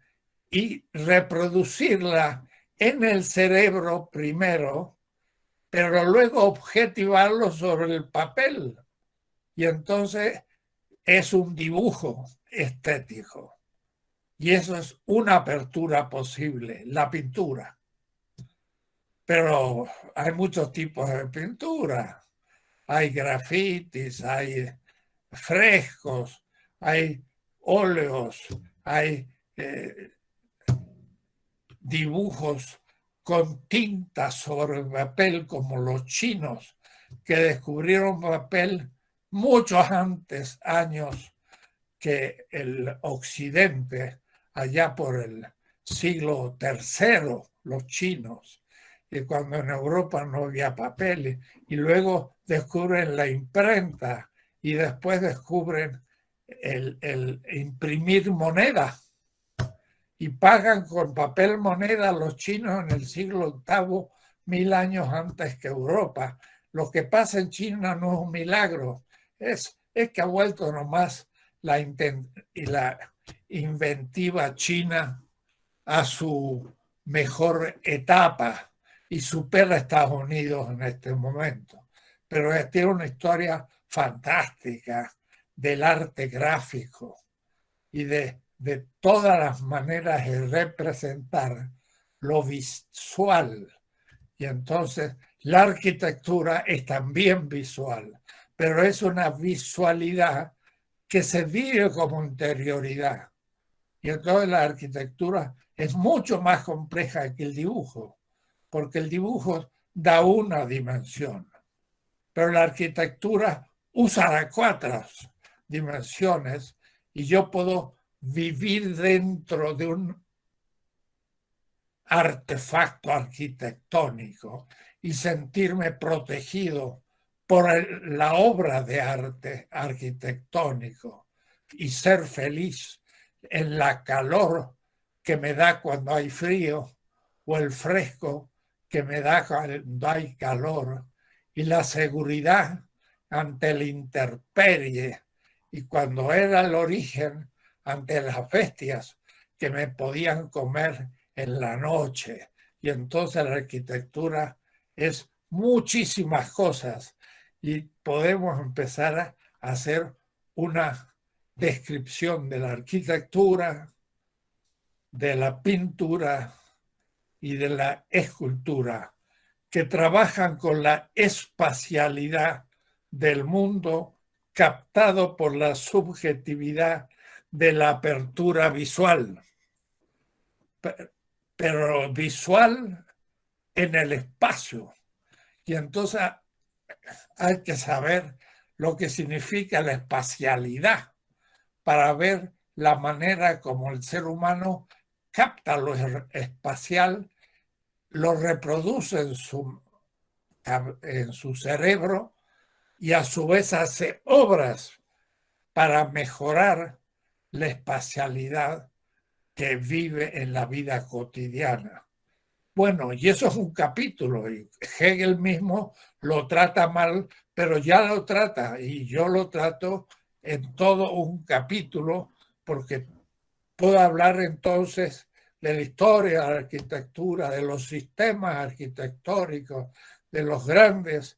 y reproducirla en el cerebro primero, pero luego objetivarlo sobre el papel. Y entonces es un dibujo estético. Y eso es una apertura posible, la pintura. Pero hay muchos tipos de pintura. Hay grafitis, hay frescos, hay óleos, hay dibujos con tinta sobre papel como los chinos, que descubrieron papel muchos años que el occidente, allá por el siglo III, los chinos, y cuando en Europa no había papel, y luego descubren la imprenta y después descubren el imprimir moneda y pagan con papel moneda los chinos en el siglo VIII, 1000 años antes que Europa. Lo que pasa en China no es un milagro, es que ha vuelto nomás la inventiva china a su mejor etapa y supera a Estados Unidos en este momento. Pero tiene una historia fantástica del arte gráfico y de todas las maneras de representar lo visual. Y entonces la arquitectura es también visual, pero es una visualidad que se vive como interioridad. Y entonces la arquitectura es mucho más compleja que el dibujo, porque el dibujo da una dimensión, pero la arquitectura usa las 4 dimensiones y yo puedo vivir dentro de un artefacto arquitectónico y sentirme protegido por la obra de arte arquitectónico y ser feliz en la calor que me da cuando hay frío o el fresco que me da cuando hay calor y la seguridad ante la intemperie y cuando era el origen ante las bestias que me podían comer en la noche. Y entonces la arquitectura es muchísimas cosas y podemos empezar a hacer una descripción de la arquitectura, de la pintura, y de la escultura, que trabajan con la espacialidad del mundo captado por la subjetividad de la apertura visual, pero visual en el espacio. Y entonces hay que saber lo que significa la espacialidad para ver la manera como el ser humano capta lo espacial, lo reproduce en su cerebro y a su vez hace obras para mejorar la espacialidad que vive en la vida cotidiana. Bueno, y eso es un capítulo, y Hegel mismo lo trata mal, pero ya lo trata, y yo lo trato en todo un capítulo, porque puedo hablar entonces de la historia de la arquitectura, de los sistemas arquitectónicos, de los grandes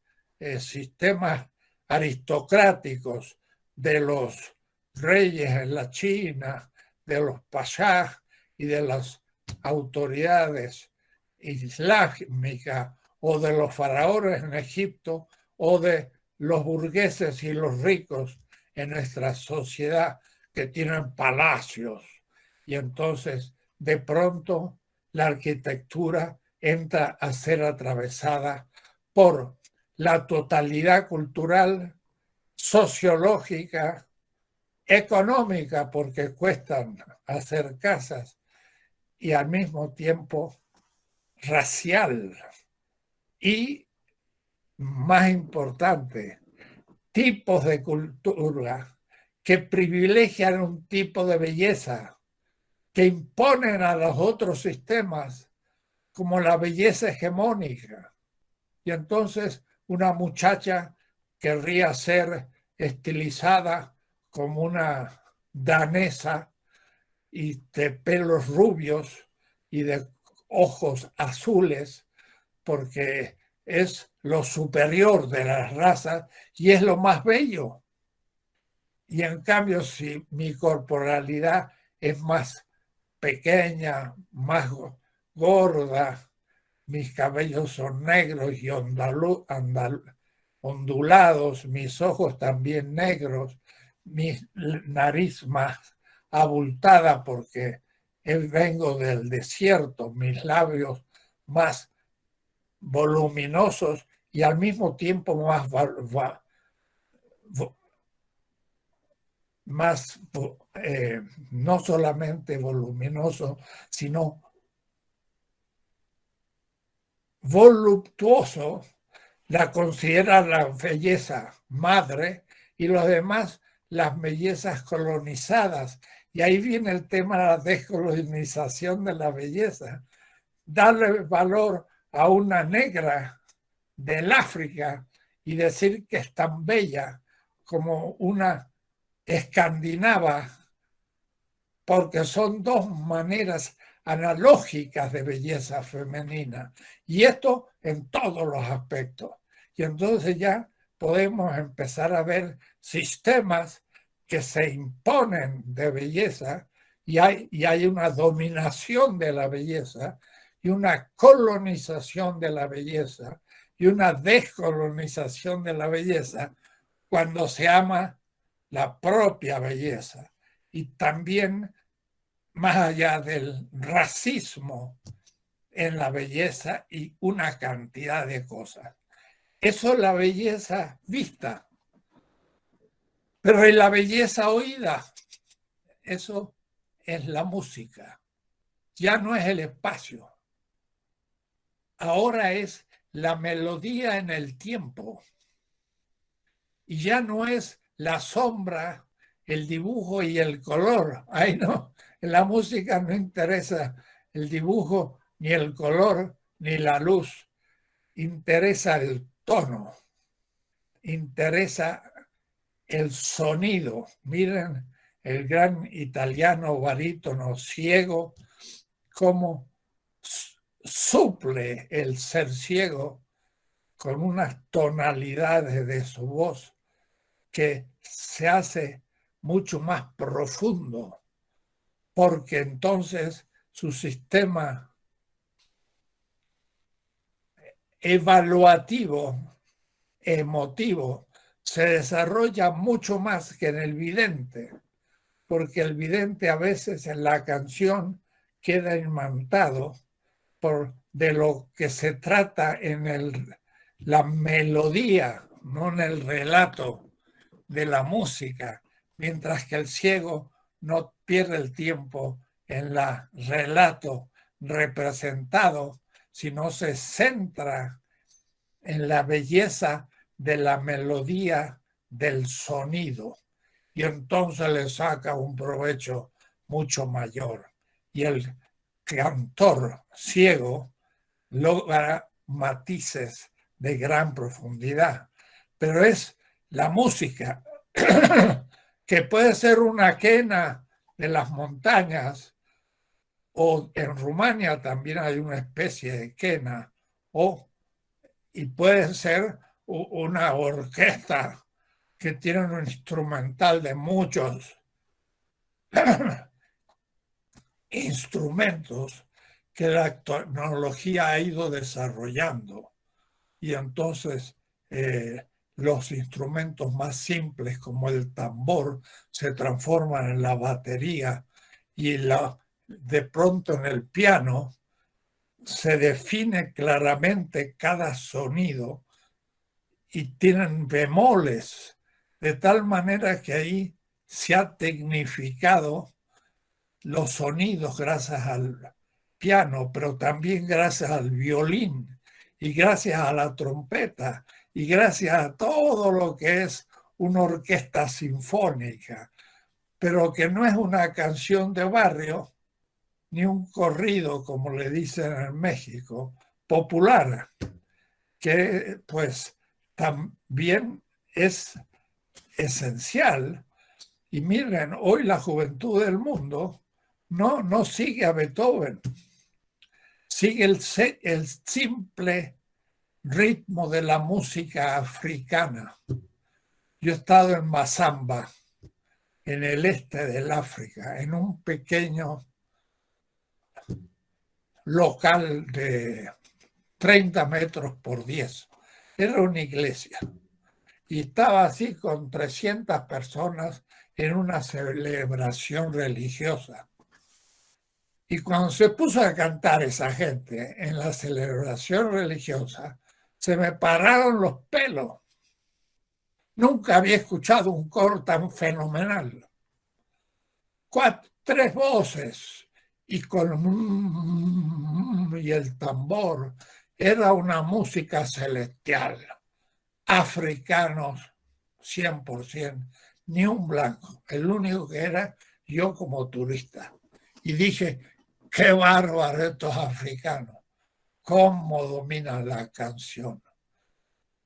sistemas aristocráticos, de los reyes en la China, de los pashas y de las autoridades islámicas, o de los faraones en Egipto, o de los burgueses y los ricos en nuestra sociedad que tienen palacios. Y entonces, de pronto, la arquitectura entra a ser atravesada por la totalidad cultural, sociológica, económica, porque cuestan hacer casas, y al mismo tiempo racial. Y, más importante, tipos de cultura que privilegian un tipo de belleza, que imponen a los otros sistemas como la belleza hegemónica. Y entonces una muchacha querría ser estilizada como una danesa y de pelos rubios y de ojos azules, porque es lo superior de las razas y es lo más bello. Y en cambio, si mi corporalidad es más pequeña, más gorda, mis cabellos son negros y ondulados, mis ojos también negros, mi nariz más abultada porque vengo del desierto, mis labios más voluminosos y al mismo tiempo más no solamente voluminoso, sino voluptuoso, la considera la belleza madre y los demás las bellezas colonizadas. Y ahí viene el tema de la descolonización de la belleza. Darle valor a una negra del África y decir que es tan bella como una escandinava, porque son dos maneras analógicas de belleza femenina, y esto en todos los aspectos. Y entonces ya podemos empezar a ver sistemas que se imponen de belleza y hay una dominación de la belleza y una colonización de la belleza y una descolonización de la belleza cuando se ama la propia belleza. Y también más allá del racismo en la belleza y una cantidad de cosas. Eso es la belleza vista. Pero en la belleza oída, eso es la música. Ya no es el espacio. Ahora es la melodía en el tiempo. Y ya no es la sombra, el dibujo y el color. Ahí no, en la música no interesa el dibujo, ni el color, ni la luz. Interesa el tono, interesa el sonido. Miren el gran italiano barítono ciego, cómo suple el ser ciego con unas tonalidades de su voz que se hace mucho más profundo, porque entonces su sistema evaluativo, emotivo, se desarrolla mucho más que en el vidente, porque el vidente a veces en la canción queda imantado por de lo que se trata en la melodía, no en el relato de la música, mientras que el ciego no pierde el tiempo en el relato representado, sino se centra en la belleza de la melodía del sonido y entonces le saca un provecho mucho mayor. Y el cantor ciego logra matices de gran profundidad, pero es la música que puede ser una quena de las montañas, o en Rumania también hay una especie de quena, y puede ser una orquesta que tiene un instrumental de muchos instrumentos que la tecnología ha ido desarrollando. Y entonces los instrumentos más simples como el tambor se transforman en la batería y de pronto en el piano se define claramente cada sonido y tienen bemoles, de tal manera que ahí se ha tecnificado los sonidos gracias al piano, pero también gracias al violín y gracias a la trompeta y gracias a todo lo que es una orquesta sinfónica, pero que no es una canción de barrio ni un corrido, como le dicen en México, popular, que pues también es esencial. Y miren, hoy la juventud del mundo no sigue a Beethoven, sigue el simple ritmo de la música africana. Yo he estado en Mazamba, en el este del África, en un pequeño local de 30 metros por 10. Era una iglesia. Y estaba así con 300 personas en una celebración religiosa. Y cuando se puso a cantar esa gente en la celebración religiosa, se me pararon los pelos. Nunca había escuchado un coro tan fenomenal. Tres voces y y el tambor. Era una música celestial. Africanos 100%, ni un blanco. El único que era yo como turista. Y dije, qué bárbaro estos africanos. Cómo dominan la canción.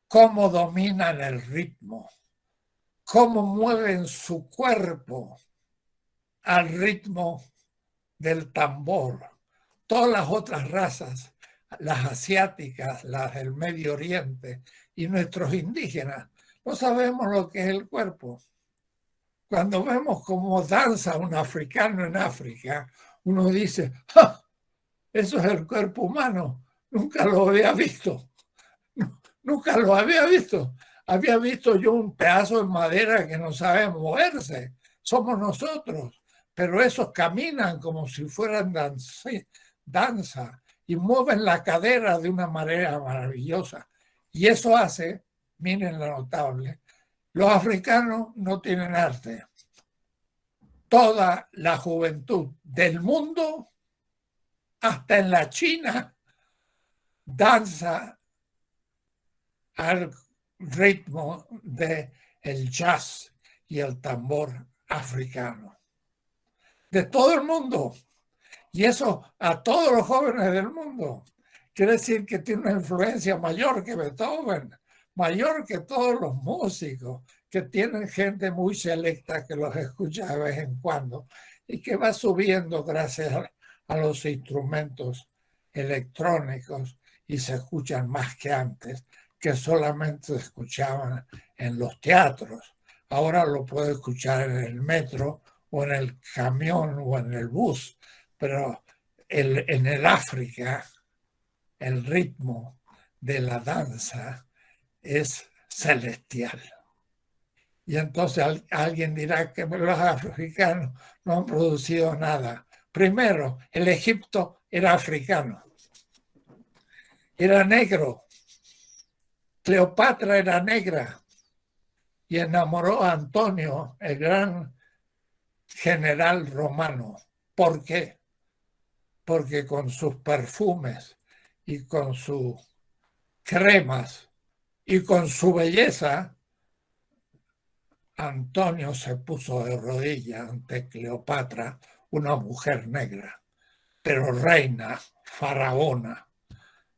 Cómo dominan el ritmo. Cómo mueven su cuerpo al ritmo del tambor. Todas las otras razas, las asiáticas, las del Medio Oriente y nuestros indígenas, no sabemos lo que es el cuerpo. Cuando vemos cómo danza un africano en África, uno dice, ¡ah! Eso es el cuerpo humano. Nunca lo había visto. Nunca lo había visto. Había visto yo un pedazo de madera que no sabe moverse. Somos nosotros. Pero esos caminan como si fueran danza y mueven la cadera de una manera maravillosa. Y eso hace, miren lo notable, los africanos no tienen arte. Toda la juventud del mundo, hasta en la China, danza al ritmo del jazz y el tambor africano. De todo el mundo. Y eso a todos los jóvenes del mundo. Quiere decir que tiene una influencia mayor que Beethoven, mayor que todos los músicos, que tienen gente muy selecta que los escucha de vez en cuando y que va subiendo gracias a los instrumentos electrónicos y se escuchan más que antes, que solamente se escuchaban en los teatros. Ahora lo puedo escuchar en el metro o en el camión o en el bus, pero en el África el ritmo de la danza es celestial. Y entonces alguien dirá que los africanos no han producido nada. Primero, el Egipto era africano, era negro. Cleopatra era negra y enamoró a Antonio, el gran general romano. ¿Por qué? Porque con sus perfumes y con sus cremas y con su belleza, Antonio se puso de rodillas ante Cleopatra, una mujer negra, pero reina, faraona.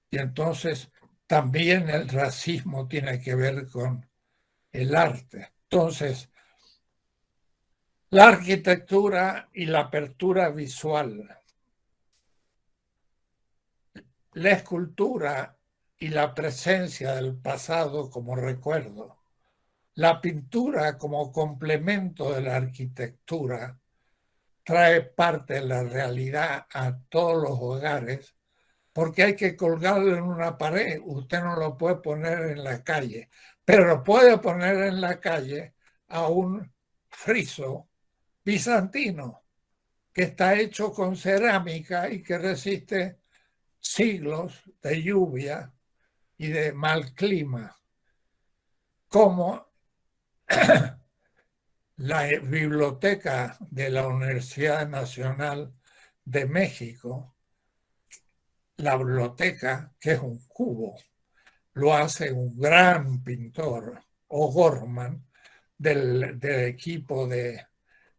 Y entonces también el racismo tiene que ver con el arte. Entonces, la arquitectura y la apertura visual, la escultura y la presencia del pasado como recuerdo, la pintura como complemento de la arquitectura, trae parte de la realidad a todos los hogares, porque hay que colgarlo en una pared. Usted no lo puede poner en la calle, pero puede poner en la calle a un friso bizantino que está hecho con cerámica y que resiste siglos de lluvia y de mal clima, como la biblioteca de la Universidad Nacional de México. La biblioteca, que es un cubo, lo hace un gran pintor, O'Gorman, del equipo de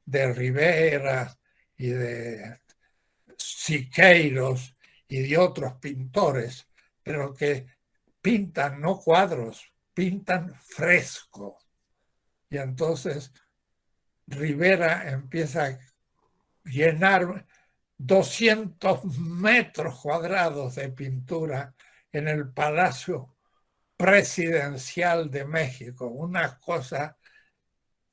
Rivera y de Siqueiros y de otros pintores, pero que pintan no cuadros, pintan fresco. Y entonces Rivera empieza a llenar 200 metros cuadrados de pintura en el Palacio Presidencial de México, una cosa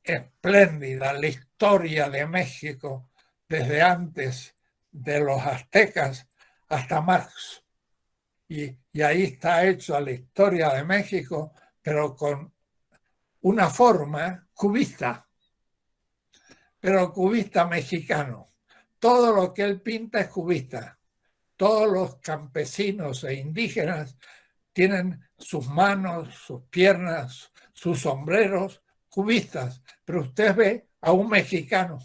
espléndida, la historia de México desde antes de los aztecas hasta Marx. Y ahí está hecha la historia de México, pero con una forma cubista, pero cubista mexicano. Todo lo que él pinta es cubista. Todos los campesinos e indígenas tienen sus manos, sus piernas, sus sombreros cubistas, pero usted ve a un mexicano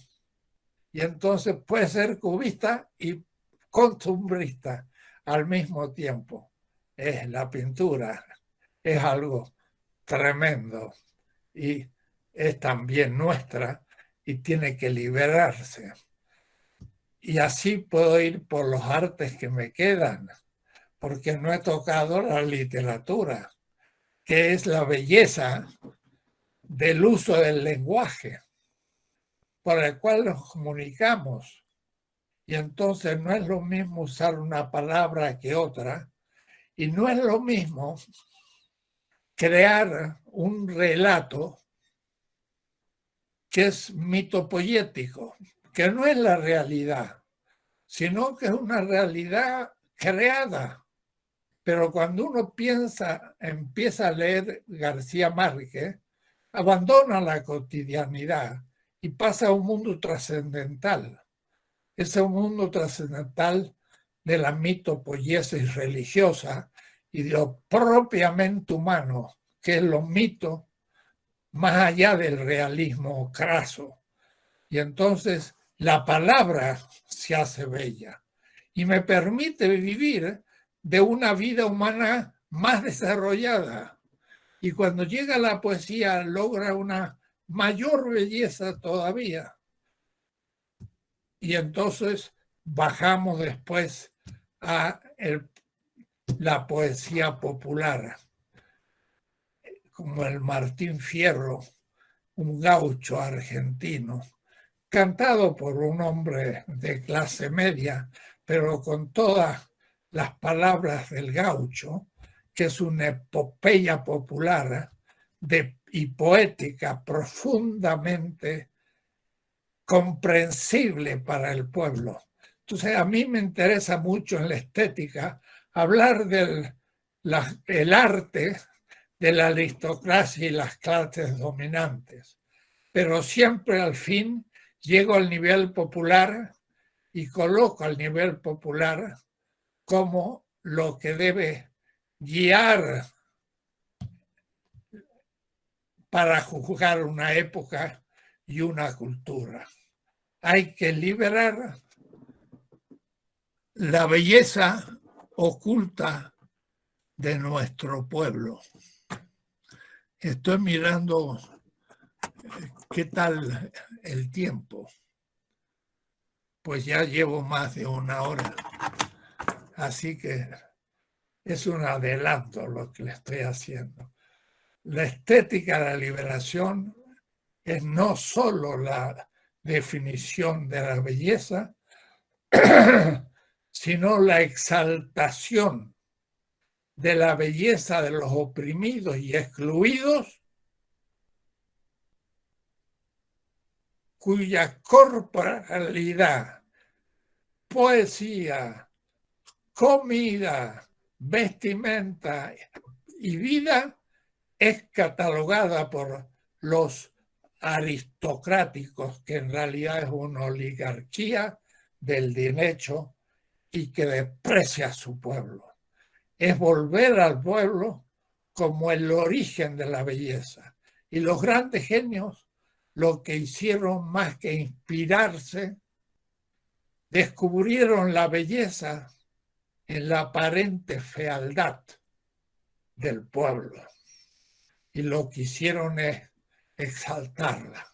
y entonces puede ser cubista y costumbrista al mismo tiempo. Es la pintura, es algo tremendo y es también nuestra y tiene que liberarse. Y así puedo ir por los artes que me quedan, porque no he tocado la literatura, que es la belleza del uso del lenguaje por el cual nos comunicamos. Y entonces no es lo mismo usar una palabra que otra, y no es lo mismo crear un relato que es mitopoyético, que no es la realidad, sino que es una realidad creada. Pero cuando uno empieza a leer García Márquez, abandona la cotidianidad y pasa a un mundo trascendental. Es un mundo trascendental de la mitopoiesis religiosa y de lo propiamente humano, que es lo mito más allá del realismo craso. Y entonces la palabra se hace bella y me permite vivir de una vida humana más desarrollada. Y cuando llega la poesía logra una mayor belleza todavía. Y entonces bajamos después a la poesía popular, como el Martín Fierro, un gaucho argentino, cantado por un hombre de clase media, pero con todas las palabras del gaucho, que es una epopeya popular y poética profundamente comprensible para el pueblo. Entonces, a mí me interesa mucho en la estética hablar del el arte de la aristocracia y las clases dominantes, pero siempre al fin llego al nivel popular y coloco al nivel popular como lo que debe guiar para juzgar una época y una cultura. Hay que liberar la belleza oculta de nuestro pueblo. Estoy mirando qué tal el tiempo. Pues ya llevo más de una hora. Así que es un adelanto lo que le estoy haciendo. La estética de la liberación es no solo la definición de la belleza, sino la exaltación de la belleza de los oprimidos y excluidos, cuya corporalidad, poesía, comida, vestimenta y vida es catalogada por los aristocráticos, que en realidad es una oligarquía del derecho y que desprecia a su pueblo. Es volver al pueblo como el origen de la belleza. Y los grandes genios lo que hicieron más que inspirarse, descubrieron la belleza en la aparente fealdad del pueblo. Y lo que hicieron es exaltarla.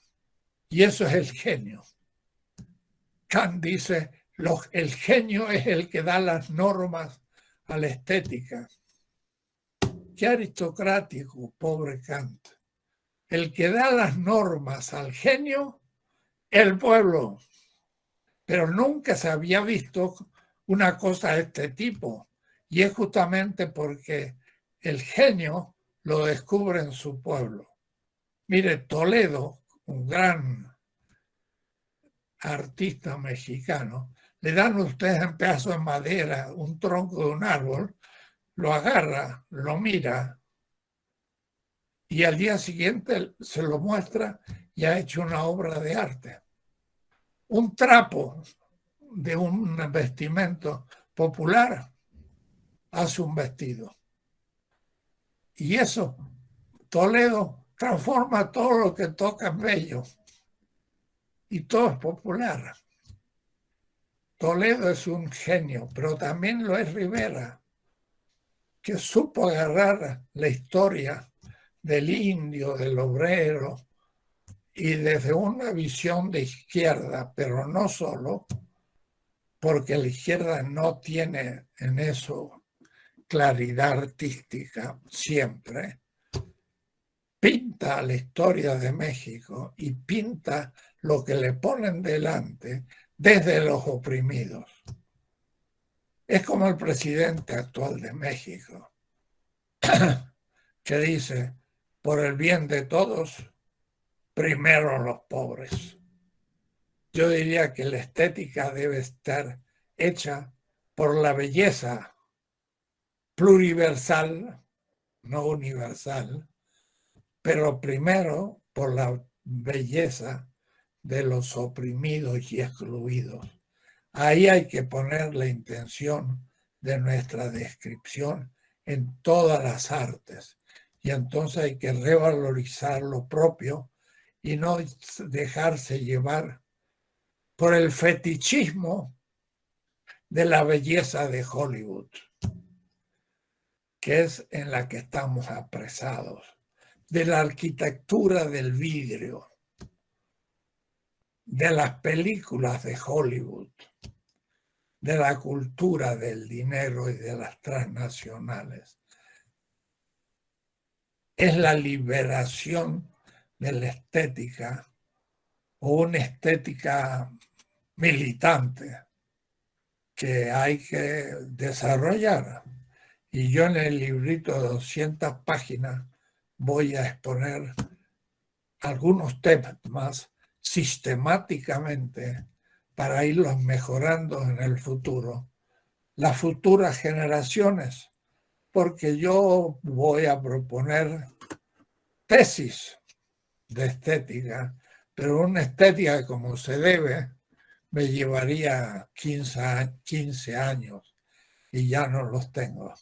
Y eso es el genio. Kant dice, el genio es el que da las normas a la estética. Qué aristocrático, pobre Kant. El que da las normas al genio, el pueblo. Pero nunca se había visto una cosa de este tipo. Y es justamente porque el genio lo descubre en su pueblo. Mire, Toledo, un gran artista mexicano, le dan a ustedes un pedazo de madera, un tronco de un árbol, lo agarra, lo mira y al día siguiente se lo muestra y ha hecho una obra de arte. Un trapo de un vestimento popular hace un vestido. Y eso, Toledo transforma todo lo que toca en bello. Y todo es popular. Toledo es un genio, pero también lo es Rivera, que supo agarrar la historia del indio, del obrero, y desde una visión de izquierda, pero no solo, porque la izquierda no tiene en eso claridad artística siempre, pinta la historia de México y pinta lo que le ponen delante desde los oprimidos. Es como el presidente actual de México, que dice, por el bien de todos, primero los pobres. Yo diría que la estética debe estar hecha por la belleza pluriversal, no universal, pero primero por la belleza de los oprimidos y excluidos. Ahí hay que poner la intención de nuestra descripción en todas las artes. Y entonces hay que revalorizar lo propio y no dejarse llevar por el fetichismo de la belleza de Hollywood, que es en la que estamos apresados, de la arquitectura del vidrio, de las películas de Hollywood, de la cultura del dinero y de las transnacionales. Es la liberación de la estética o una estética militante que hay que desarrollar. Y yo en el librito de 200 páginas voy a exponer algunos temas más sistemáticamente para irlos mejorando en el futuro. Las futuras generaciones porque yo voy a proponer tesis de estética, pero una estética como se debe me llevaría 15 años y ya no los tengo.